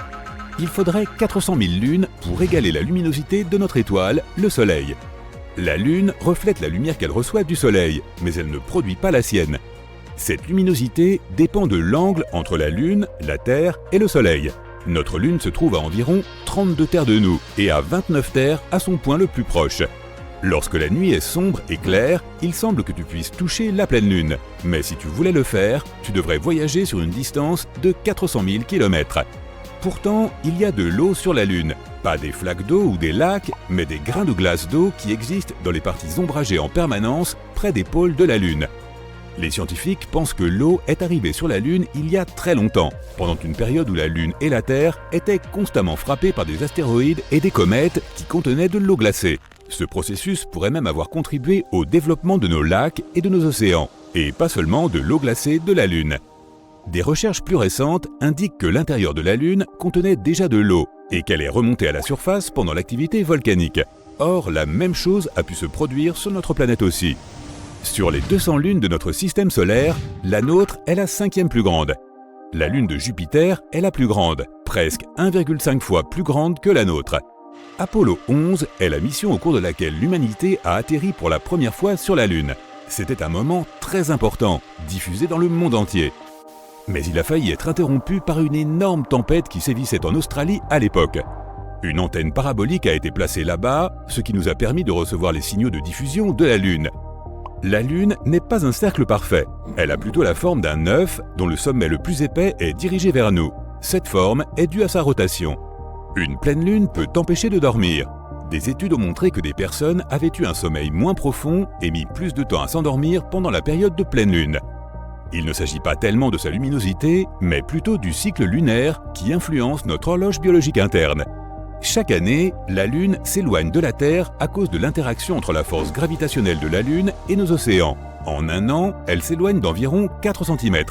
Il faudrait 400 000 lunes pour égaler la luminosité de notre étoile, le Soleil. La Lune reflète la lumière qu'elle reçoit du Soleil, mais elle ne produit pas la sienne. Cette luminosité dépend de l'angle entre la Lune, la Terre et le Soleil. Notre Lune se trouve à environ 32 terres de nous et à 29 terres à son point le plus proche. Lorsque la nuit est sombre et claire, il semble que tu puisses toucher la pleine lune. Mais si tu voulais le faire, tu devrais voyager sur une distance de 400 000 km. Pourtant, il y a de l'eau sur la Lune. Pas des flaques d'eau ou des lacs, mais des grains de glace d'eau qui existent dans les parties ombragées en permanence près des pôles de la Lune. Les scientifiques pensent que l'eau est arrivée sur la Lune il y a très longtemps, pendant une période où la Lune et la Terre étaient constamment frappées par des astéroïdes et des comètes qui contenaient de l'eau glacée. Ce processus pourrait même avoir contribué au développement de nos lacs et de nos océans, et pas seulement de l'eau glacée de la Lune. Des recherches plus récentes indiquent que l'intérieur de la Lune contenait déjà de l'eau, et qu'elle est remontée à la surface pendant l'activité volcanique. Or, la même chose a pu se produire sur notre planète aussi. Sur les 200 lunes de notre système solaire, la nôtre est la 5e plus grande. La lune de Jupiter est la plus grande, presque 1,5 fois plus grande que la nôtre. Apollo 11 est la mission au cours de laquelle l'humanité a atterri pour la première fois sur la Lune. C'était un moment très important, diffusé dans le monde entier. Mais il a failli être interrompu par une énorme tempête qui sévissait en Australie à l'époque. Une antenne parabolique a été placée là-bas, ce qui nous a permis de recevoir les signaux de diffusion de la Lune. La Lune n'est pas un cercle parfait. Elle a plutôt la forme d'un œuf dont le sommet le plus épais est dirigé vers nous. Cette forme est due à sa rotation. Une pleine lune peut t'empêcher de dormir. Des études ont montré que des personnes avaient eu un sommeil moins profond et mis plus de temps à s'endormir pendant la période de pleine lune. Il ne s'agit pas tellement de sa luminosité, mais plutôt du cycle lunaire qui influence notre horloge biologique interne. Chaque année, la Lune s'éloigne de la Terre à cause de l'interaction entre la force gravitationnelle de la Lune et nos océans. En un an, elle s'éloigne d'environ 4 cm.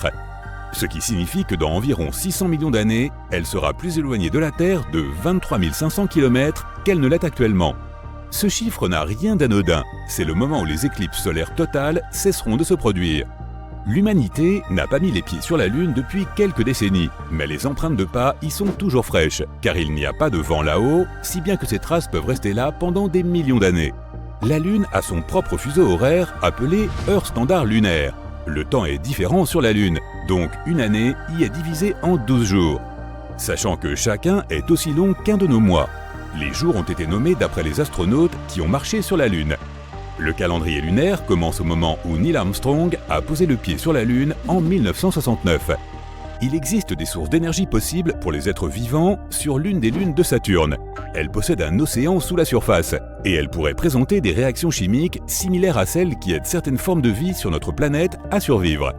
Ce qui signifie que dans environ 600 millions d'années, elle sera plus éloignée de la Terre de 23 500 km qu'elle ne l'est actuellement. Ce chiffre n'a rien d'anodin, c'est le moment où les éclipses solaires totales cesseront de se produire. L'humanité n'a pas mis les pieds sur la Lune depuis quelques décennies, mais les empreintes de pas y sont toujours fraîches, car il n'y a pas de vent là-haut, si bien que ces traces peuvent rester là pendant des millions d'années. La Lune a son propre fuseau horaire appelé heure standard lunaire. Le temps est différent sur la Lune, donc une année y est divisée en 12 jours. Sachant que chacun est aussi long qu'un de nos mois. Les jours ont été nommés d'après les astronautes qui ont marché sur la Lune. Le calendrier lunaire commence au moment où Neil Armstrong a posé le pied sur la Lune en 1969. Il existe des sources d'énergie possibles pour les êtres vivants sur l'une des lunes de Saturne. Elle possède un océan sous la surface et elle pourrait présenter des réactions chimiques similaires à celles qui aident certaines formes de vie sur notre planète à survivre.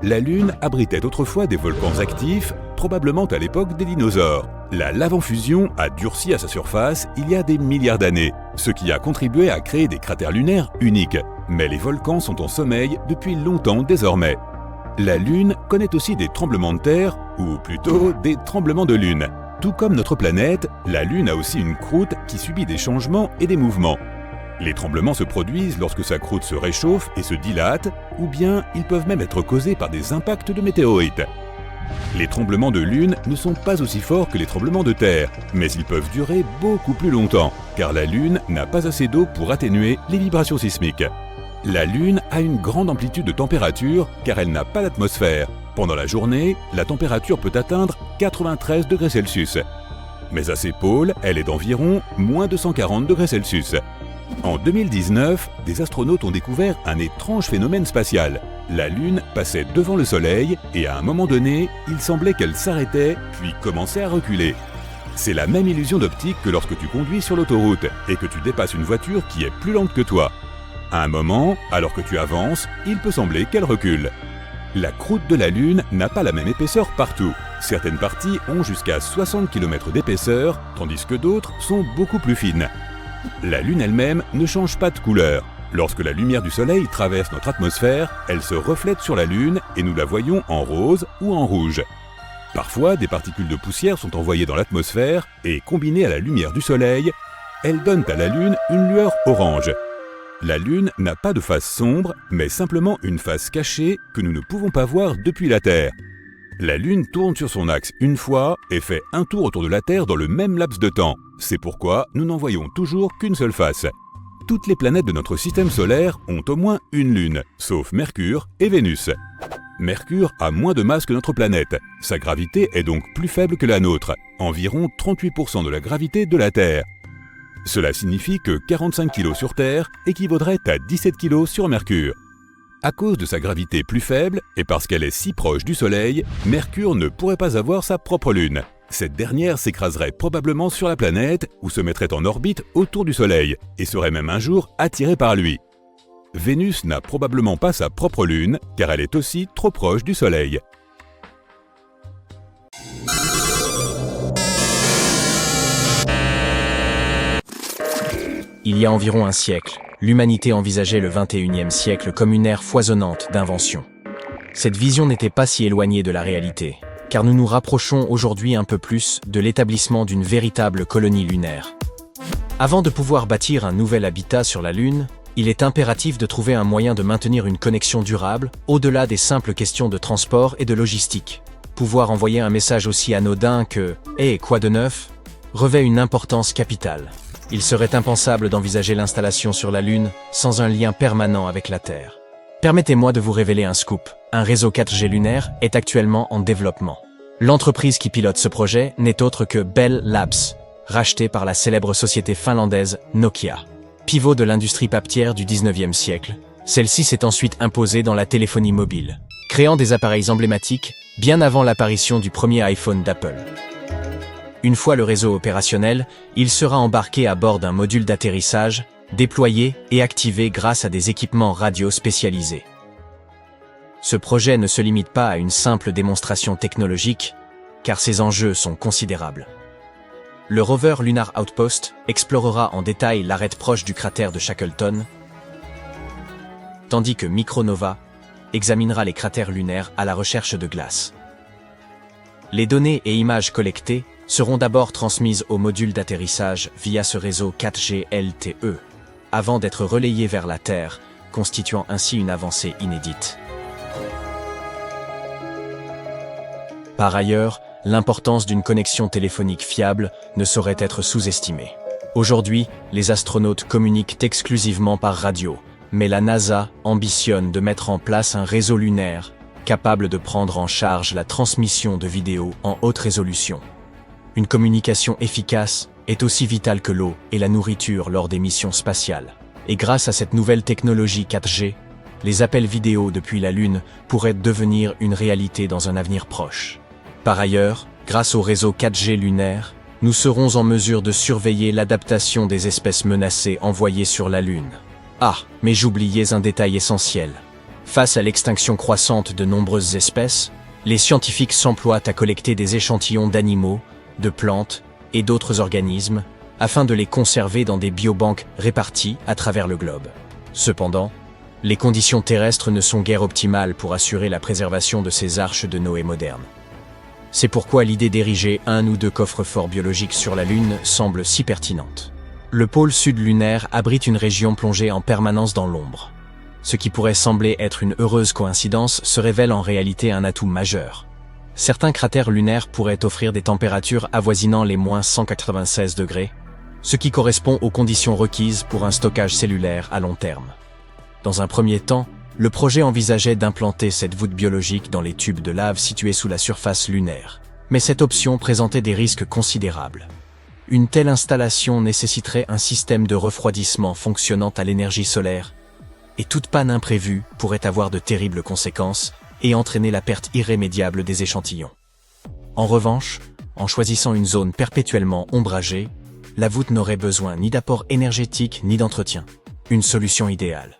La Lune abritait autrefois des volcans actifs, probablement à l'époque des dinosaures. La lave en fusion a durci à sa surface il y a des milliards d'années, ce qui a contribué à créer des cratères lunaires uniques. Mais les volcans sont en sommeil depuis longtemps désormais. La Lune connaît aussi des tremblements de terre, ou plutôt des tremblements de Lune. Tout comme notre planète, la Lune a aussi une croûte qui subit des changements et des mouvements. Les tremblements se produisent lorsque sa croûte se réchauffe et se dilate, ou bien ils peuvent même être causés par des impacts de météorites. Les tremblements de Lune ne sont pas aussi forts que les tremblements de Terre, mais ils peuvent durer beaucoup plus longtemps, car la Lune n'a pas assez d'eau pour atténuer les vibrations sismiques. La Lune a une grande amplitude de température car elle n'a pas d'atmosphère. Pendant la journée, la température peut atteindre 93 degrés Celsius. Mais à ses pôles, elle est d'environ moins 240 degrés Celsius. En 2019, des astronautes ont découvert un étrange phénomène spatial. La Lune passait devant le Soleil et à un moment donné, il semblait qu'elle s'arrêtait puis commençait à reculer. C'est la même illusion d'optique que lorsque tu conduis sur l'autoroute et que tu dépasses une voiture qui est plus lente que toi. À un moment, alors que tu avances, il peut sembler qu'elle recule. La croûte de la Lune n'a pas la même épaisseur partout. Certaines parties ont jusqu'à 60 km d'épaisseur, tandis que d'autres sont beaucoup plus fines. La Lune elle-même ne change pas de couleur. Lorsque la lumière du Soleil traverse notre atmosphère, elle se reflète sur la Lune et nous la voyons en rose ou en rouge. Parfois, des particules de poussière sont envoyées dans l'atmosphère et, combinées à la lumière du Soleil, elles donnent à la Lune une lueur orange. La Lune n'a pas de face sombre, mais simplement une face cachée que nous ne pouvons pas voir depuis la Terre. La Lune tourne sur son axe une fois et fait un tour autour de la Terre dans le même laps de temps. C'est pourquoi nous n'en voyons toujours qu'une seule face. Toutes les planètes de notre système solaire ont au moins une lune, sauf Mercure et Vénus. Mercure a moins de masse que notre planète. Sa gravité est donc plus faible que la nôtre, environ 38% de la gravité de la Terre. Cela signifie que 45 kg sur Terre équivaudrait à 17 kg sur Mercure. À cause de sa gravité plus faible, et parce qu'elle est si proche du Soleil, Mercure ne pourrait pas avoir sa propre lune. Cette dernière s'écraserait probablement sur la planète ou se mettrait en orbite autour du Soleil, et serait même un jour attirée par lui. Vénus n'a probablement pas sa propre lune, car elle est aussi trop proche du Soleil.
Il y a environ un siècle, l'humanité envisageait le XXIe siècle comme une ère foisonnante d'inventions. Cette vision n'était pas si éloignée de la réalité, car nous nous rapprochons aujourd'hui un peu plus de l'établissement d'une véritable colonie lunaire. Avant de pouvoir bâtir un nouvel habitat sur la Lune, il est impératif de trouver un moyen de maintenir une connexion durable, au-delà des simples questions de transport et de logistique. Pouvoir envoyer un message aussi anodin que « Hey, quoi de neuf ?» revêt une importance capitale. Il serait impensable d'envisager l'installation sur la Lune sans un lien permanent avec la Terre. Permettez-moi de vous révéler un scoop. Un réseau 4G lunaire est actuellement en développement. L'entreprise qui pilote ce projet n'est autre que Bell Labs, rachetée par la célèbre société finlandaise Nokia. Pivot de l'industrie papetière du 19e siècle, celle-ci s'est ensuite imposée dans la téléphonie mobile, créant des appareils emblématiques bien avant l'apparition du premier iPhone d'Apple. Une fois le réseau opérationnel, il sera embarqué à bord d'un module d'atterrissage, déployé et activé grâce à des équipements radio spécialisés. Ce projet ne se limite pas à une simple démonstration technologique, car ses enjeux sont considérables. Le rover Lunar Outpost explorera en détail l'arête proche du cratère de Shackleton, tandis que Micronova examinera les cratères lunaires à la recherche de glace. Les données et images collectées seront d'abord transmises au module d'atterrissage via ce réseau 4G LTE, avant d'être relayées vers la Terre, constituant ainsi une avancée inédite. Par ailleurs, l'importance d'une connexion téléphonique fiable ne saurait être sous-estimée. Aujourd'hui, les astronautes communiquent exclusivement par radio, mais la NASA ambitionne de mettre en place un réseau lunaire capable de prendre en charge la transmission de vidéos en haute résolution. Une communication efficace est aussi vitale que l'eau et la nourriture lors des missions spatiales. Et grâce à cette nouvelle technologie 4G, les appels vidéo depuis la Lune pourraient devenir une réalité dans un avenir proche. Par ailleurs, grâce au réseau 4G lunaire, nous serons en mesure de surveiller l'adaptation des espèces menacées envoyées sur la Lune. Ah, mais j'oubliais un détail essentiel. Face à l'extinction croissante de nombreuses espèces, les scientifiques s'emploient à collecter des échantillons d'animaux, de plantes et d'autres organismes afin de les conserver dans des biobanques réparties à travers le globe. Cependant, les conditions terrestres ne sont guère optimales pour assurer la préservation de ces arches de Noé modernes. C'est pourquoi l'idée d'ériger un ou deux coffres-forts biologiques sur la Lune semble si pertinente. Le pôle sud lunaire abrite une région plongée en permanence dans l'ombre. Ce qui pourrait sembler être une heureuse coïncidence se révèle en réalité un atout majeur. Certains cratères lunaires pourraient offrir des températures avoisinant les -196 degrés, ce qui correspond aux conditions requises pour un stockage cellulaire à long terme. Dans un premier temps, le projet envisageait d'implanter cette voûte biologique dans les tubes de lave situés sous la surface lunaire. Mais cette option présentait des risques considérables. Une telle installation nécessiterait un système de refroidissement fonctionnant à l'énergie solaire, et toute panne imprévue pourrait avoir de terribles conséquences et entraîner la perte irrémédiable des échantillons. En revanche, en choisissant une zone perpétuellement ombragée, la voûte n'aurait besoin ni d'apport énergétique ni d'entretien. Une solution idéale.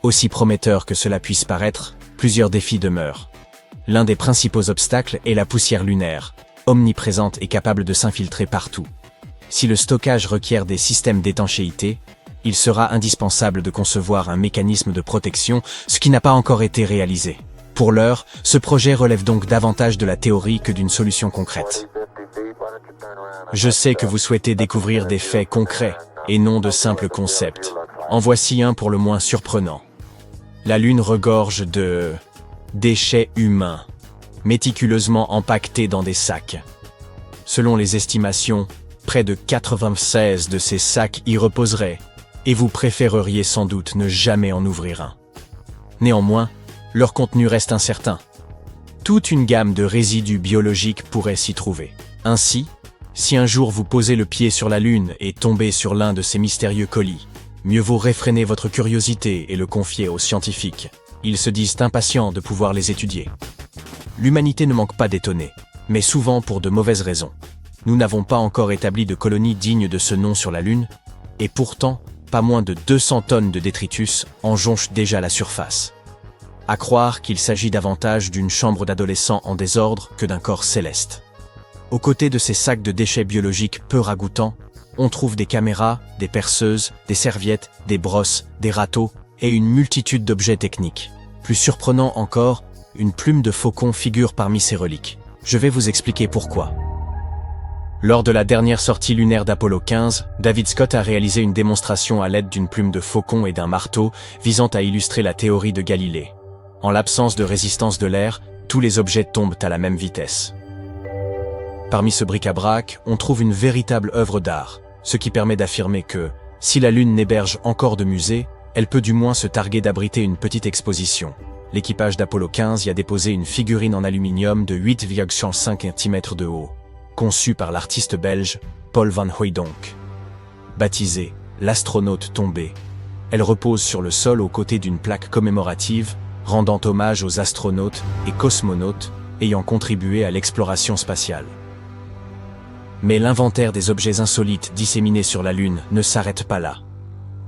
Aussi prometteur que cela puisse paraître, plusieurs défis demeurent. L'un des principaux obstacles est la poussière lunaire, omniprésente et capable de s'infiltrer partout. Si le stockage requiert des systèmes d'étanchéité, il sera indispensable de concevoir un mécanisme de protection, ce qui n'a pas encore été réalisé. Pour l'heure, ce projet relève donc davantage de la théorie que d'une solution concrète. Je sais que vous souhaitez découvrir des faits concrets, et non de simples concepts. En voici un pour le moins surprenant. La Lune regorge de déchets humains, méticuleusement empaquetés dans des sacs. Selon les estimations, près de 96 de ces sacs y reposeraient, et vous préféreriez sans doute ne jamais en ouvrir un. Néanmoins, leur contenu reste incertain. Toute une gamme de résidus biologiques pourrait s'y trouver. Ainsi, si un jour vous posez le pied sur la Lune et tombez sur l'un de ces mystérieux colis, mieux vaut réfréner votre curiosité et le confier aux scientifiques. Ils se disent impatients de pouvoir les étudier. L'humanité ne manque pas d'étonner, mais souvent pour de mauvaises raisons. Nous n'avons pas encore établi de colonie digne de ce nom sur la Lune, et pourtant, pas moins de 200 tonnes de détritus en jonchent déjà la surface. À croire qu'il s'agit davantage d'une chambre d'adolescents en désordre que d'un corps céleste. Aux côtés de ces sacs de déchets biologiques peu ragoûtants, on trouve des caméras, des perceuses, des serviettes, des brosses, des râteaux et une multitude d'objets techniques. Plus surprenant encore, une plume de faucon figure parmi ces reliques. Je vais vous expliquer pourquoi. Lors de la dernière sortie lunaire d'Apollo 15, David Scott a réalisé une démonstration à l'aide d'une plume de faucon et d'un marteau visant à illustrer la théorie de Galilée. En l'absence de résistance de l'air, tous les objets tombent à la même vitesse. Parmi ce bric-à-brac, on trouve une véritable œuvre d'art, ce qui permet d'affirmer que, si la Lune n'héberge encore de musée, elle peut du moins se targuer d'abriter une petite exposition. L'équipage d'Apollo 15 y a déposé une figurine en aluminium de 8,5 cm de haut, conçue par l'artiste belge Paul van Hooijdonk. Baptisée « L'astronaute tombé », elle repose sur le sol aux côtés d'une plaque commémorative rendant hommage aux astronautes et cosmonautes ayant contribué à l'exploration spatiale. Mais l'inventaire des objets insolites disséminés sur la Lune ne s'arrête pas là.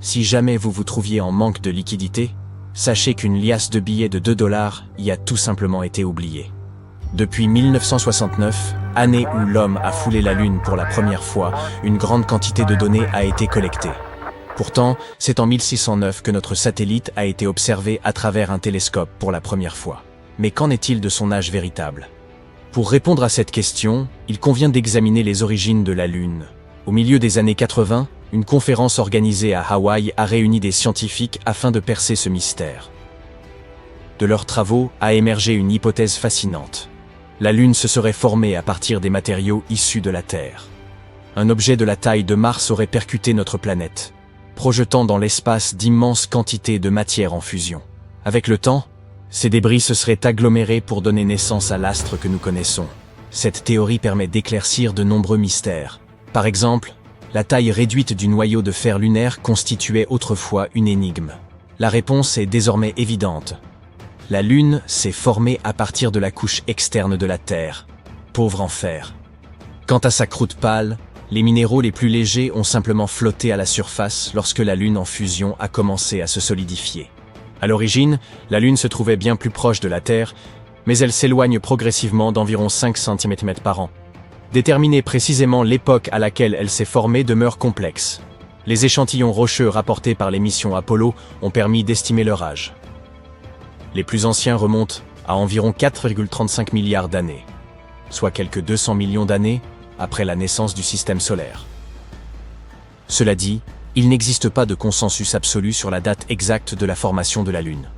Si jamais vous vous trouviez en manque de liquidité, sachez qu'une liasse de billets de $2 y a tout simplement été oubliée. Depuis 1969, année où l'homme a foulé la Lune pour la première fois, une grande quantité de données a été collectée. Pourtant, c'est en 1609 que notre satellite a été observé à travers un télescope pour la première fois. Mais qu'en est-il de son âge véritable? Pour répondre à cette question, il convient d'examiner les origines de la Lune. Au milieu des années 80, une conférence organisée à Hawaï a réuni des scientifiques afin de percer ce mystère. De leurs travaux a émergé une hypothèse fascinante. La Lune se serait formée à partir des matériaux issus de la Terre. Un objet de la taille de Mars aurait percuté notre planète, projetant dans l'espace d'immenses quantités de matière en fusion. Avec le temps, ces débris se seraient agglomérés pour donner naissance à l'astre que nous connaissons. Cette théorie permet d'éclaircir de nombreux mystères. Par exemple, la taille réduite du noyau de fer lunaire constituait autrefois une énigme. La réponse est désormais évidente. La Lune s'est formée à partir de la couche externe de la Terre, pauvre en fer. Quant à sa croûte pâle, les minéraux les plus légers ont simplement flotté à la surface lorsque la Lune en fusion a commencé à se solidifier. À l'origine, la Lune se trouvait bien plus proche de la Terre, mais elle s'éloigne progressivement d'environ 5 cm par an. Déterminer précisément l'époque à laquelle elle s'est formée demeure complexe. Les échantillons rocheux rapportés par les missions Apollo ont permis d'estimer leur âge. Les plus anciens remontent à environ 4,35 milliards d'années, soit quelques 200 millions d'années après la naissance du système solaire. Cela dit, il n'existe pas de consensus absolu sur la date exacte de la formation de la Lune.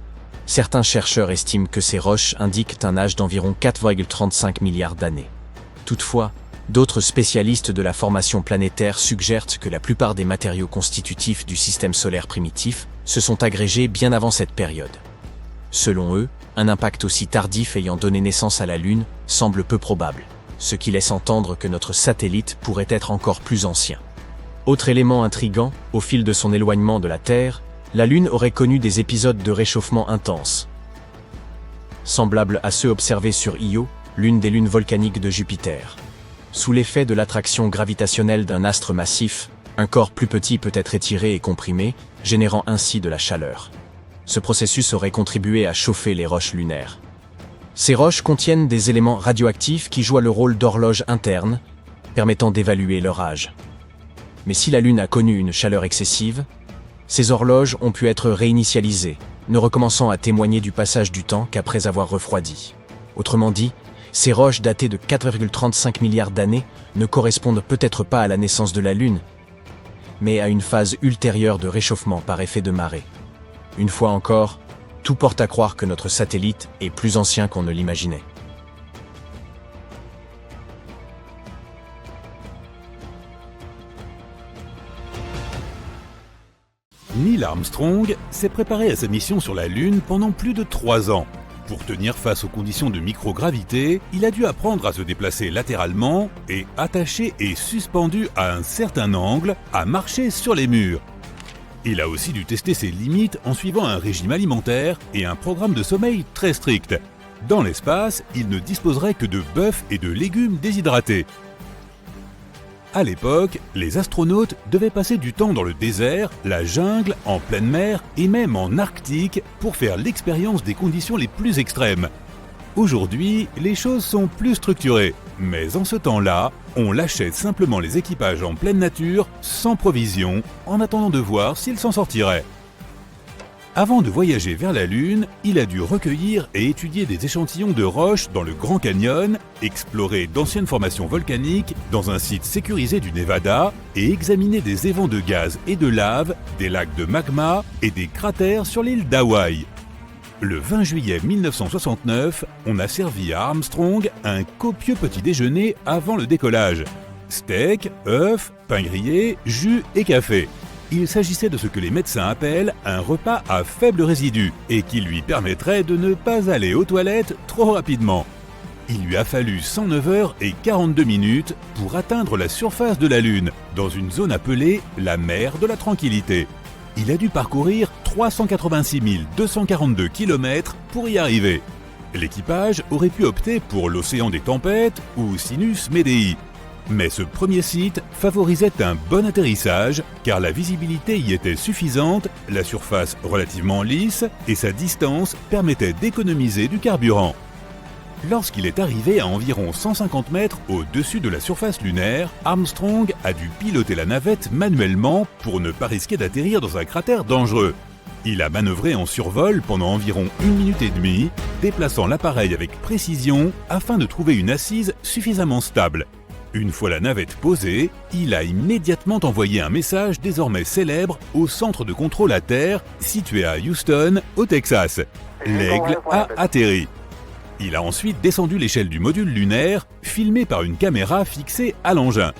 Certains chercheurs estiment que ces roches indiquent un âge d'environ 4,35 milliards d'années. Toutefois, d'autres spécialistes de la formation planétaire suggèrent que la plupart des matériaux constitutifs du système solaire primitif se sont agrégés bien avant cette période. Selon eux, un impact aussi tardif ayant donné naissance à la Lune semble peu probable, ce qui laisse entendre que notre satellite pourrait être encore plus ancien. Autre élément intrigant, au fil de son éloignement de la Terre, la Lune aurait connu des épisodes de réchauffement intense. Semblables à ceux observés sur Io, l'une des lunes volcaniques de Jupiter. Sous l'effet de l'attraction gravitationnelle d'un astre massif, un corps plus petit peut être étiré et comprimé, générant ainsi de la chaleur. Ce processus aurait contribué à chauffer les roches lunaires. Ces roches contiennent des éléments radioactifs qui jouent le rôle d'horloge interne, permettant d'évaluer leur âge. Mais si la Lune a connu une chaleur excessive, ces horloges ont pu être réinitialisées, ne recommençant à témoigner du passage du temps qu'après avoir refroidi. Autrement dit, ces roches datées de 4,35 milliards d'années ne correspondent peut-être pas à la naissance de la Lune, mais à une phase ultérieure de réchauffement par effet de marée. Une fois encore, tout porte à croire que notre satellite est plus ancien qu'on ne l'imaginait.
Neil Armstrong s'est préparé à sa mission sur la Lune pendant plus de 3 ans. Pour tenir face aux conditions de microgravité, il a dû apprendre à se déplacer latéralement et, attaché et suspendu à un certain angle, à marcher sur les murs. Il a aussi dû tester ses limites en suivant un régime alimentaire et un programme de sommeil très strict. Dans l'espace, il ne disposerait que de bœuf et de légumes déshydratés. À l'époque, les astronautes devaient passer du temps dans le désert, la jungle, en pleine mer et même en Arctique pour faire l'expérience des conditions les plus extrêmes. Aujourd'hui, les choses sont plus structurées, mais en ce temps-là, on lâchait simplement les équipages en pleine nature, sans provisions, en attendant de voir s'ils s'en sortiraient. Avant de voyager vers la Lune, il a dû recueillir et étudier des échantillons de roches dans le Grand Canyon, explorer d'anciennes formations volcaniques dans un site sécurisé du Nevada et examiner des évents de gaz et de lave, des lacs de magma et des cratères sur l'île d'Hawaï. Le 20 juillet 1969, on a servi à Armstrong un copieux petit déjeuner avant le décollage. Steak, œufs, pain grillé, jus et café. Il s'agissait de ce que les médecins appellent un repas à faible résidu et qui lui permettrait de ne pas aller aux toilettes trop rapidement. Il lui a fallu 109 heures et 42 minutes pour atteindre la surface de la Lune, dans une zone appelée la mer de la Tranquillité. Il a dû parcourir 386 242 km pour y arriver. L'équipage aurait pu opter pour l'océan des tempêtes ou Sinus Medei. Mais ce premier site favorisait un bon atterrissage car la visibilité y était suffisante, la surface relativement lisse et sa distance permettait d'économiser du carburant. Lorsqu'il est arrivé à environ 150 mètres au-dessus de la surface lunaire, Armstrong a dû piloter la navette manuellement pour ne pas risquer d'atterrir dans un cratère dangereux. Il a manœuvré en survol pendant environ 1 minute et demie, déplaçant l'appareil avec précision afin de trouver une assise suffisamment stable. Une fois la navette posée, il a immédiatement envoyé un message désormais célèbre au centre de contrôle à terre situé à Houston, au Texas. L'Aigle a atterri. Il a ensuite descendu l'échelle du module lunaire, filmé par une caméra fixée à l'engin.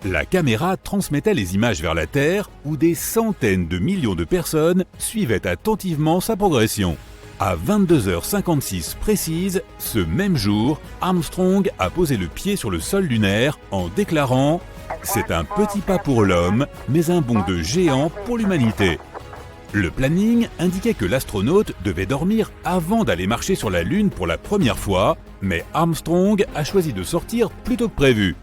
La caméra transmettait les images vers la Terre, où des centaines de millions de personnes suivaient attentivement sa progression. À 22h56 précise, ce même jour, Armstrong a posé le pied sur le sol lunaire en déclarant « C'est un petit pas pour l'homme, mais un bond de géant pour l'humanité ». Le planning indiquait que l'astronaute devait dormir avant d'aller marcher sur la Lune pour la première fois, mais Armstrong a choisi de sortir plus tôt que prévu.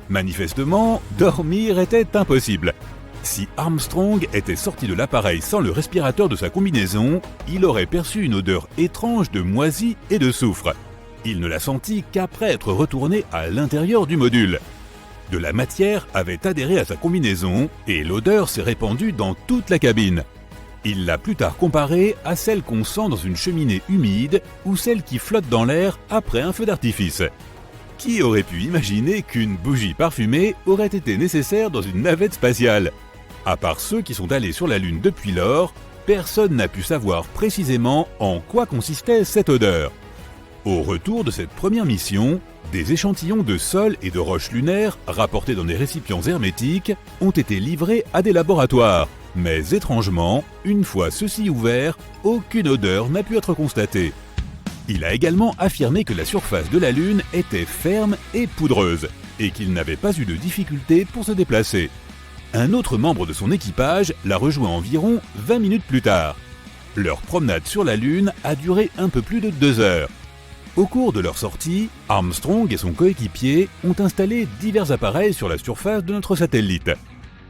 Manifestement, dormir était impossible. Si Armstrong était sorti de l'appareil sans le respirateur de sa combinaison, il aurait perçu une odeur étrange de moisi et de soufre. Il ne l'a senti qu'après être retourné à l'intérieur du module. De la matière avait adhéré à sa combinaison et l'odeur s'est répandue dans toute la cabine. Il l'a plus tard comparée à celle qu'on sent dans une cheminée humide ou celle qui flotte dans l'air après un feu d'artifice. Qui aurait pu imaginer qu'une bougie parfumée aurait été nécessaire dans une navette spatiale ? À part ceux qui sont allés sur la Lune depuis lors, personne n'a pu savoir précisément en quoi consistait cette odeur. Au retour de cette première mission, des échantillons de sol et de roches lunaires rapportés dans des récipients hermétiques ont été livrés à des laboratoires. Mais étrangement, une fois ceux-ci ouverts, aucune odeur n'a pu être constatée. Il a également affirmé que la surface de la Lune était ferme et poudreuse, et qu'il n'avait pas eu de difficulté pour se déplacer. Un autre membre de son équipage l'a rejoint environ 20 minutes plus tard. Leur promenade sur la Lune a duré un peu plus de 2 heures. Au cours de leur sortie, Armstrong et son coéquipier ont installé divers appareils sur la surface de notre satellite.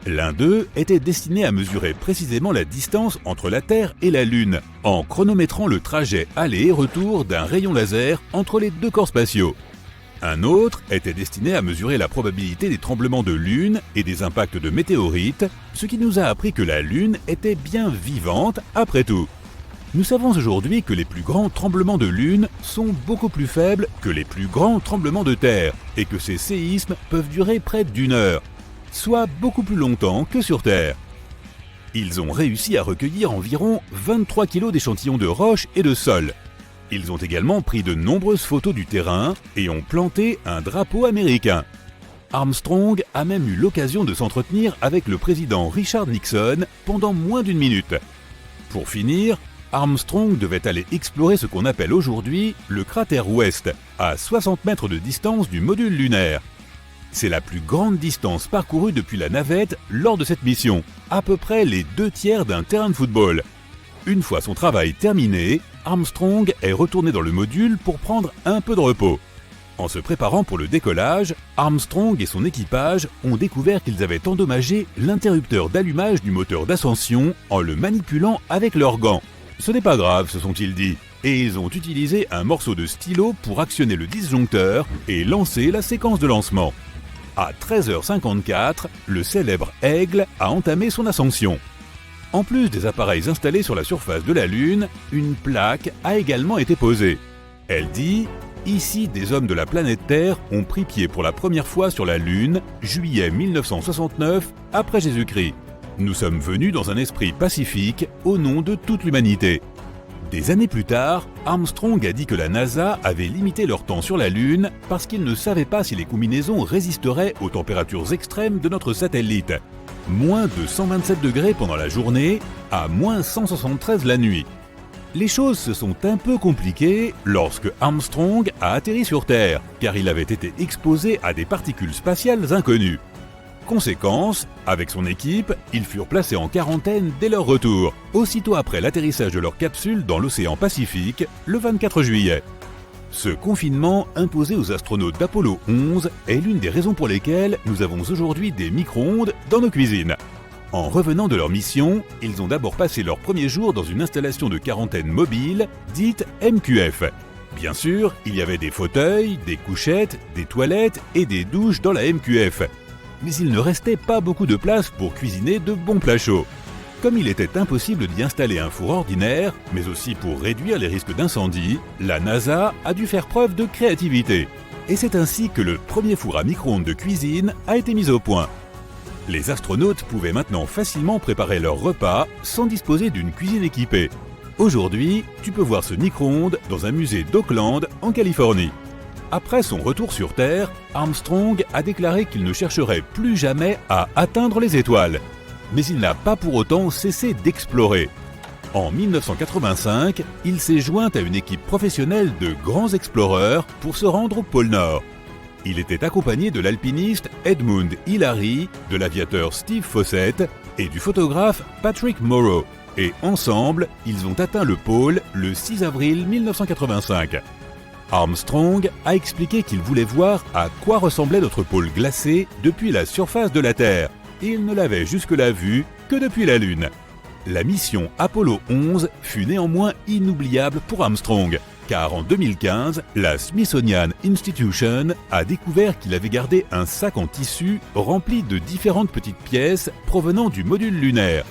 L'un d'eux était destiné à mesurer précisément la distance entre la Terre et la Lune, en chronométrant le trajet aller et retour d'un rayon laser entre les deux corps spatiaux. Un autre était destiné à mesurer la probabilité des tremblements de Lune et des impacts de météorites, ce qui nous a appris que la Lune était bien vivante après tout. Nous savons aujourd'hui que les plus grands tremblements de Lune sont beaucoup plus faibles que les plus grands tremblements de Terre et que ces séismes peuvent durer près d'1 heure, soit beaucoup plus longtemps que sur Terre. Ils ont réussi à recueillir environ 23 kg d'échantillons de roches et de sol. Ils ont également pris de nombreuses photos du terrain et ont planté un drapeau américain. Armstrong a même eu l'occasion de s'entretenir avec le président Richard Nixon pendant moins d'1 minute. Pour finir, Armstrong devait aller explorer ce qu'on appelle aujourd'hui le cratère ouest, à 60 mètres de distance du module lunaire. C'est la plus grande distance parcourue depuis la navette lors de cette mission, à peu près les 2/3 d'un terrain de football. Une fois son travail terminé, Armstrong est retourné dans le module pour prendre un peu de repos. En se préparant pour le décollage, Armstrong et son équipage ont découvert qu'ils avaient endommagé l'interrupteur d'allumage du moteur d'ascension en le manipulant avec leurs gants. Ce n'est pas grave, se sont-ils dit, et ils ont utilisé un morceau de stylo pour actionner le disjoncteur et lancer la séquence de lancement. À 13h54, le célèbre Aigle a entamé son ascension. En plus des appareils installés sur la surface de la Lune, une plaque a également été posée. Elle dit « Ici, des hommes de la planète Terre ont pris pied pour la première fois sur la Lune, juillet 1969, après Jésus-Christ. Nous sommes venus dans un esprit pacifique au nom de toute l'humanité. » Des années plus tard, Armstrong a dit que la NASA avait limité leur temps sur la Lune parce qu'ils ne savaient pas si les combinaisons résisteraient aux températures extrêmes de notre satellite. Moins de 127 degrés pendant la journée, à moins 173 la nuit. Les choses se sont un peu compliquées lorsque Armstrong a atterri sur Terre, car il avait été exposé à des particules spatiales inconnues. Conséquence, avec son équipe, ils furent placés en quarantaine dès leur retour, aussitôt après l'atterrissage de leur capsule dans l'océan Pacifique, le 24 juillet. Ce confinement imposé aux astronautes d'Apollo 11 est l'une des raisons pour lesquelles nous avons aujourd'hui des micro-ondes dans nos cuisines. En revenant de leur mission, ils ont d'abord passé leur premier jour dans une installation de quarantaine mobile, dite MQF. Bien sûr, il y avait des fauteuils, des couchettes, des toilettes et des douches dans la MQF. Mais il ne restait pas beaucoup de place pour cuisiner de bons plats chauds. Comme il était impossible d'y installer un four ordinaire, mais aussi pour réduire les risques d'incendie, la NASA a dû faire preuve de créativité. Et c'est ainsi que le premier four à micro-ondes de cuisine a été mis au point. Les astronautes pouvaient maintenant facilement préparer leurs repas sans disposer d'une cuisine équipée. Aujourd'hui, tu peux voir ce micro-ondes dans un musée d'Oakland, en Californie. Après son retour sur Terre, Armstrong a déclaré qu'il ne chercherait plus jamais à atteindre les étoiles. Mais il n'a pas pour autant cessé d'explorer. En 1985, il s'est joint à une équipe professionnelle de grands exploreurs pour se rendre au pôle Nord. Il était accompagné de l'alpiniste Edmund Hillary, de l'aviateur Steve Fossett et du photographe Patrick Morrow. Et ensemble, ils ont atteint le pôle le 6 avril 1985. Armstrong a expliqué qu'il voulait voir à quoi ressemblait notre pôle glacé depuis la surface de la Terre, et il ne l'avait jusque-là vu que depuis la Lune. La mission Apollo 11 fut néanmoins inoubliable pour Armstrong, car en 2015, la Smithsonian Institution a découvert qu'il avait gardé un sac en tissu rempli de différentes petites pièces provenant du module lunaire.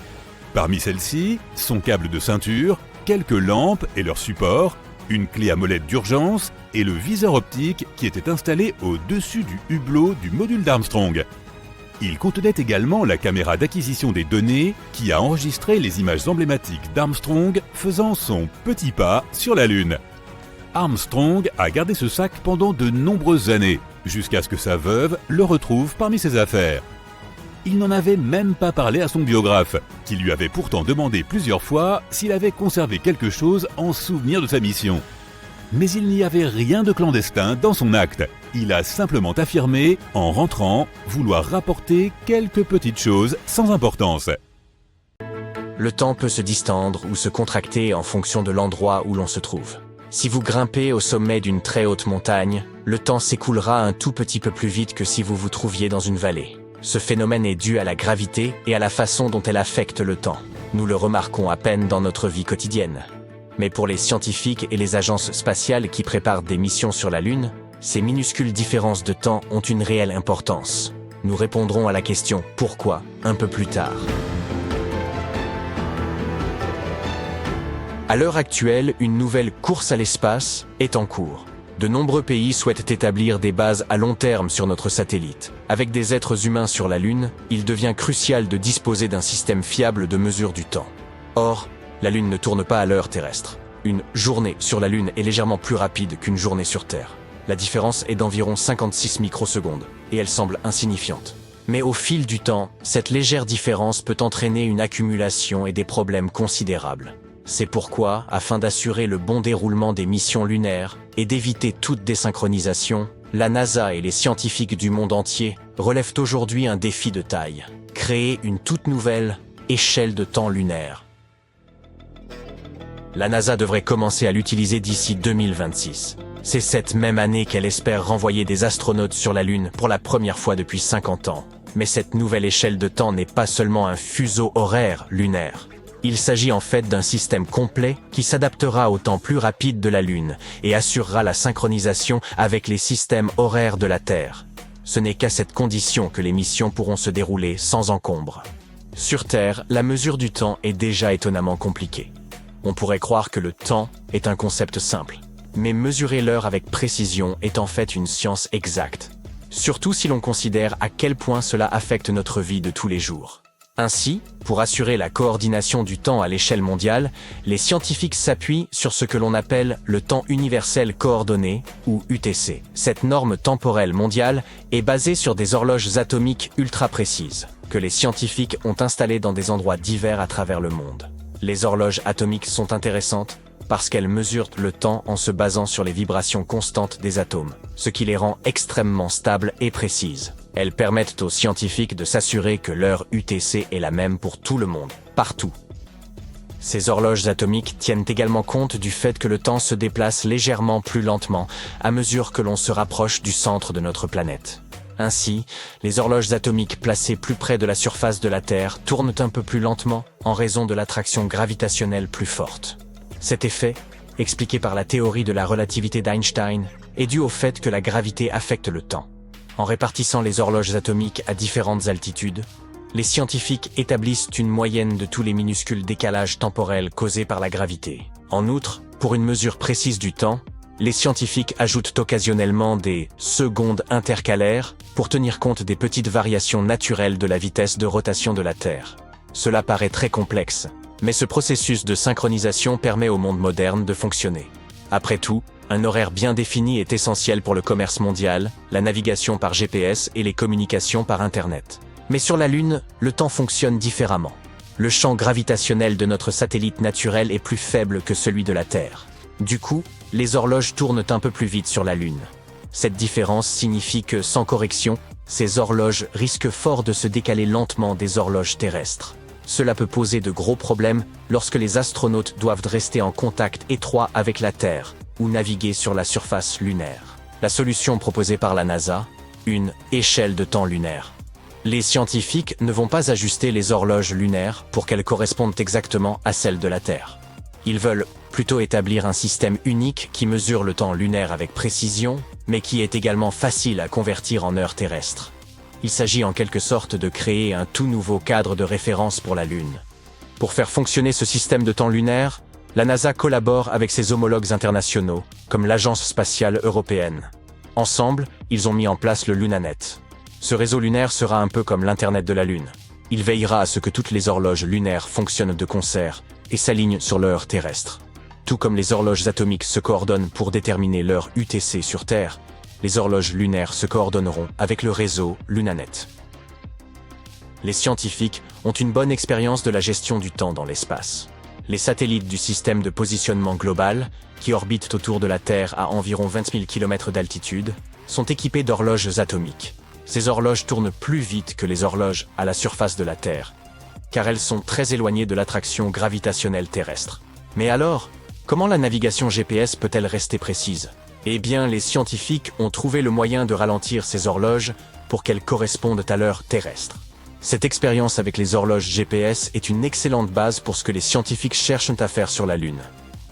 Parmi celles-ci, son câble de ceinture, quelques lampes et leurs supports, une clé à molette d'urgence et le viseur optique qui était installé au-dessus du hublot du module d'Armstrong. Il contenait également la caméra d'acquisition des données qui a enregistré les images emblématiques d'Armstrong faisant son petit pas sur la Lune. Armstrong a gardé ce sac pendant de nombreuses années, jusqu'à ce que sa veuve le retrouve parmi ses affaires. Il n'en avait même pas parlé à son biographe, qui lui avait pourtant demandé plusieurs fois s'il avait conservé quelque chose en souvenir de sa mission. Mais il n'y avait rien de clandestin dans son acte. Il a simplement affirmé, en rentrant, vouloir rapporter quelques petites choses sans importance.
Le temps peut se distendre ou se contracter en fonction de l'endroit où l'on se trouve. Si vous grimpez au sommet d'une très haute montagne, le temps s'écoulera un tout petit peu plus vite que si vous vous trouviez dans une vallée. Ce phénomène est dû à la gravité et à la façon dont elle affecte le temps. Nous le remarquons à peine dans notre vie quotidienne. Mais pour les scientifiques et les agences spatiales qui préparent des missions sur la Lune, ces minuscules différences de temps ont une réelle importance. Nous répondrons à la question « Pourquoi ?», un peu plus tard. À l'heure actuelle, une nouvelle course à l'espace est en cours. De nombreux pays souhaitent établir des bases à long terme sur notre satellite. Avec des êtres humains sur la Lune, il devient crucial de disposer d'un système fiable de mesure du temps. Or, la Lune ne tourne pas à l'heure terrestre. Une journée sur la Lune est légèrement plus rapide qu'une journée sur Terre. La différence est d'environ 56 microsecondes, et elle semble insignifiante. Mais au fil du temps, cette légère différence peut entraîner une accumulation et des problèmes considérables. C'est pourquoi, afin d'assurer le bon déroulement des missions lunaires et d'éviter toute désynchronisation, la NASA et les scientifiques du monde entier relèvent aujourd'hui un défi de taille: créer une toute nouvelle échelle de temps lunaire. La NASA devrait commencer à l'utiliser d'ici 2026. C'est cette même année qu'elle espère renvoyer des astronautes sur la Lune pour la première fois depuis 50 ans. Mais cette nouvelle échelle de temps n'est pas seulement un fuseau horaire lunaire. Il s'agit en fait d'un système complet qui s'adaptera au temps plus rapide de la Lune et assurera la synchronisation avec les systèmes horaires de la Terre. Ce n'est qu'à cette condition que les missions pourront se dérouler sans encombre. Sur Terre, la mesure du temps est déjà étonnamment compliquée. On pourrait croire que le temps est un concept simple, mais mesurer l'heure avec précision est en fait une science exacte, surtout si l'on considère à quel point cela affecte notre vie de tous les jours. Ainsi, pour assurer la coordination du temps à l'échelle mondiale, les scientifiques s'appuient sur ce que l'on appelle le temps universel coordonné, ou UTC. Cette norme temporelle mondiale est basée sur des horloges atomiques ultra précises, que les scientifiques ont installées dans des endroits divers à travers le monde. Les horloges atomiques sont intéressantes parce qu'elles mesurent le temps en se basant sur les vibrations constantes des atomes, ce qui les rend extrêmement stables et précises. Elles permettent aux scientifiques de s'assurer que l'heure UTC est la même pour tout le monde, partout. Ces horloges atomiques tiennent également compte du fait que le temps se déplace légèrement plus lentement à mesure que l'on se rapproche du centre de notre planète. Ainsi, les horloges atomiques placées plus près de la surface de la Terre tournent un peu plus lentement en raison de l'attraction gravitationnelle plus forte. Cet effet, expliqué par la théorie de la relativité d'Einstein, est dû au fait que la gravité affecte le temps. En répartissant les horloges atomiques à différentes altitudes, les scientifiques établissent une moyenne de tous les minuscules décalages temporels causés par la gravité. En outre, pour une mesure précise du temps, les scientifiques ajoutent occasionnellement des secondes intercalaires pour tenir compte des petites variations naturelles de la vitesse de rotation de la Terre. Cela paraît très complexe, mais ce processus de synchronisation permet au monde moderne de fonctionner. Après tout, un horaire bien défini est essentiel pour le commerce mondial, la navigation par GPS et les communications par Internet. Mais sur la Lune, le temps fonctionne différemment. Le champ gravitationnel de notre satellite naturel est plus faible que celui de la Terre. Du coup, les horloges tournent un peu plus vite sur la Lune. Cette différence signifie que, sans correction, ces horloges risquent fort de se décaler lentement des horloges terrestres. Cela peut poser de gros problèmes lorsque les astronautes doivent rester en contact étroit avec la Terre ou naviguer sur la surface lunaire. La solution proposée par la NASA, une échelle de temps lunaire. Les scientifiques ne vont pas ajuster les horloges lunaires pour qu'elles correspondent exactement à celles de la Terre. Ils veulent plutôt établir un système unique qui mesure le temps lunaire avec précision, mais qui est également facile à convertir en heures terrestres. Il s'agit en quelque sorte de créer un tout nouveau cadre de référence pour la Lune. Pour faire fonctionner ce système de temps lunaire, la NASA collabore avec ses homologues internationaux, comme l'Agence spatiale européenne. Ensemble, ils ont mis en place le LunaNet. Ce réseau lunaire sera un peu comme l'Internet de la Lune. Il veillera à ce que toutes les horloges lunaires fonctionnent de concert et s'alignent sur l'heure terrestre. Tout comme les horloges atomiques se coordonnent pour déterminer l'heure UTC sur Terre, les horloges lunaires se coordonneront avec le réseau LunaNet. Les scientifiques ont une bonne expérience de la gestion du temps dans l'espace. Les satellites du système de positionnement global, qui orbitent autour de la Terre à environ 20 000 km d'altitude, sont équipés d'horloges atomiques. Ces horloges tournent plus vite que les horloges à la surface de la Terre, car elles sont très éloignées de l'attraction gravitationnelle terrestre. Mais alors, comment la navigation GPS peut-elle rester précise? Eh bien, les scientifiques ont trouvé le moyen de ralentir ces horloges pour qu'elles correspondent à l'heure terrestre. Cette expérience avec les horloges GPS est une excellente base pour ce que les scientifiques cherchent à faire sur la Lune.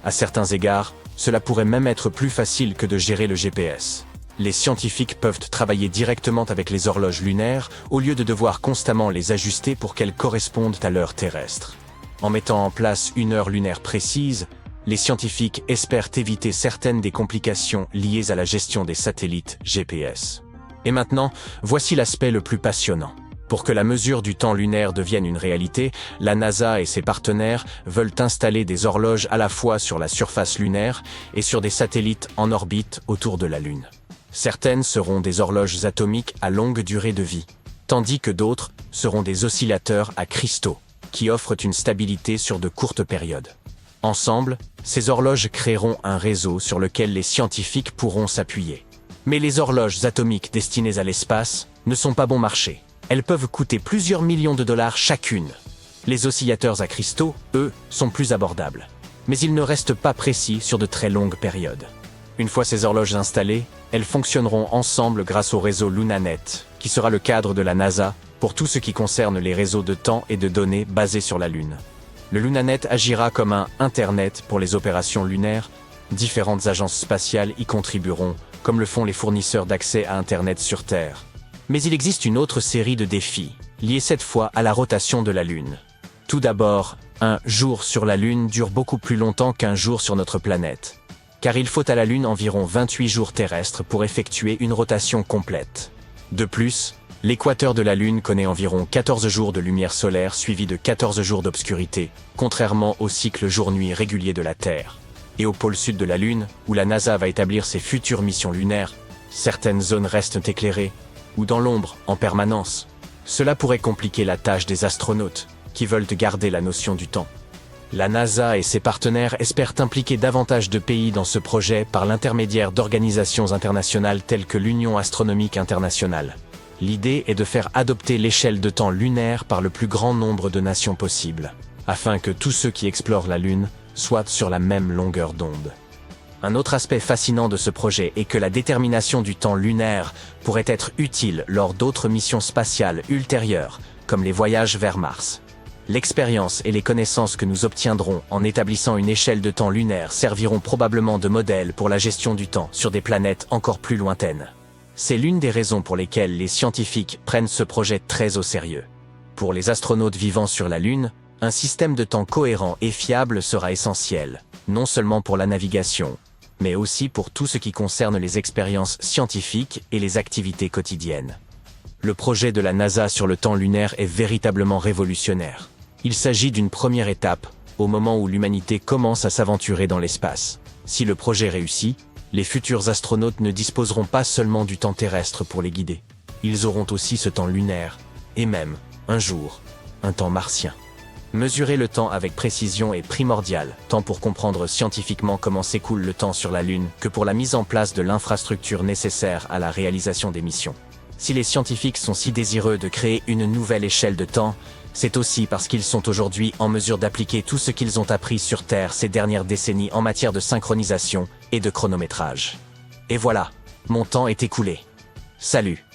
À certains égards, cela pourrait même être plus facile que de gérer le GPS. Les scientifiques peuvent travailler directement avec les horloges lunaires au lieu de devoir constamment les ajuster pour qu'elles correspondent à l'heure terrestre. En mettant en place une heure lunaire précise, les scientifiques espèrent éviter certaines des complications liées à la gestion des satellites GPS. Et maintenant, voici l'aspect le plus passionnant. Pour que la mesure du temps lunaire devienne une réalité, la NASA et ses partenaires veulent installer des horloges à la fois sur la surface lunaire et sur des satellites en orbite autour de la Lune. Certaines seront des horloges atomiques à longue durée de vie, tandis que d'autres seront des oscillateurs à cristaux, qui offrent une stabilité sur de courtes périodes. Ensemble, ces horloges créeront un réseau sur lequel les scientifiques pourront s'appuyer. Mais les horloges atomiques destinées à l'espace ne sont pas bon marché. Elles peuvent coûter plusieurs millions de dollars chacune. Les oscillateurs à cristaux, eux, sont plus abordables. Mais ils ne restent pas précis sur de très longues périodes. Une fois ces horloges installées, elles fonctionneront ensemble grâce au réseau LunaNet, qui sera le cadre de la NASA pour tout ce qui concerne les réseaux de temps et de données basés sur la Lune. Le LunaNet agira comme un Internet pour les opérations lunaires. Différentes agences spatiales y contribueront, comme le font les fournisseurs d'accès à Internet sur Terre. Mais il existe une autre série de défis, liés cette fois à la rotation de la Lune. Tout d'abord, un jour sur la Lune dure beaucoup plus longtemps qu'un jour sur notre planète, car il faut à la Lune environ 28 jours terrestres pour effectuer une rotation complète. De plus, l'équateur de la Lune connaît environ 14 jours de lumière solaire suivis de 14 jours d'obscurité, contrairement au cycle jour-nuit régulier de la Terre. Et au pôle sud de la Lune, où la NASA va établir ses futures missions lunaires, certaines zones restent éclairées, ou dans l'ombre, en permanence. Cela pourrait compliquer la tâche des astronautes, qui veulent garder la notion du temps. La NASA et ses partenaires espèrent impliquer davantage de pays dans ce projet par l'intermédiaire d'organisations internationales telles que l'Union astronomique internationale. L'idée est de faire adopter l'échelle de temps lunaire par le plus grand nombre de nations possible, afin que tous ceux qui explorent la Lune soient sur la même longueur d'onde. Un autre aspect fascinant de ce projet est que la détermination du temps lunaire pourrait être utile lors d'autres missions spatiales ultérieures, comme les voyages vers Mars. L'expérience et les connaissances que nous obtiendrons en établissant une échelle de temps lunaire serviront probablement de modèle pour la gestion du temps sur des planètes encore plus lointaines. C'est l'une des raisons pour lesquelles les scientifiques prennent ce projet très au sérieux. Pour les astronautes vivant sur la Lune, un système de temps cohérent et fiable sera essentiel, non seulement pour la navigation, mais aussi pour tout ce qui concerne les expériences scientifiques et les activités quotidiennes. Le projet de la NASA sur le temps lunaire est véritablement révolutionnaire. Il s'agit d'une première étape, au moment où l'humanité commence à s'aventurer dans l'espace. Si le projet réussit, les futurs astronautes ne disposeront pas seulement du temps terrestre pour les guider. Ils auront aussi ce temps lunaire, et même, un jour, un temps martien. Mesurer le temps avec précision est primordial, tant pour comprendre scientifiquement comment s'écoule le temps sur la Lune que pour la mise en place de l'infrastructure nécessaire à la réalisation des missions. Si les scientifiques sont si désireux de créer une nouvelle échelle de temps, c'est aussi parce qu'ils sont aujourd'hui en mesure d'appliquer tout ce qu'ils ont appris sur Terre ces dernières décennies en matière de synchronisation et de chronométrage. Et voilà, mon temps est écoulé. Salut!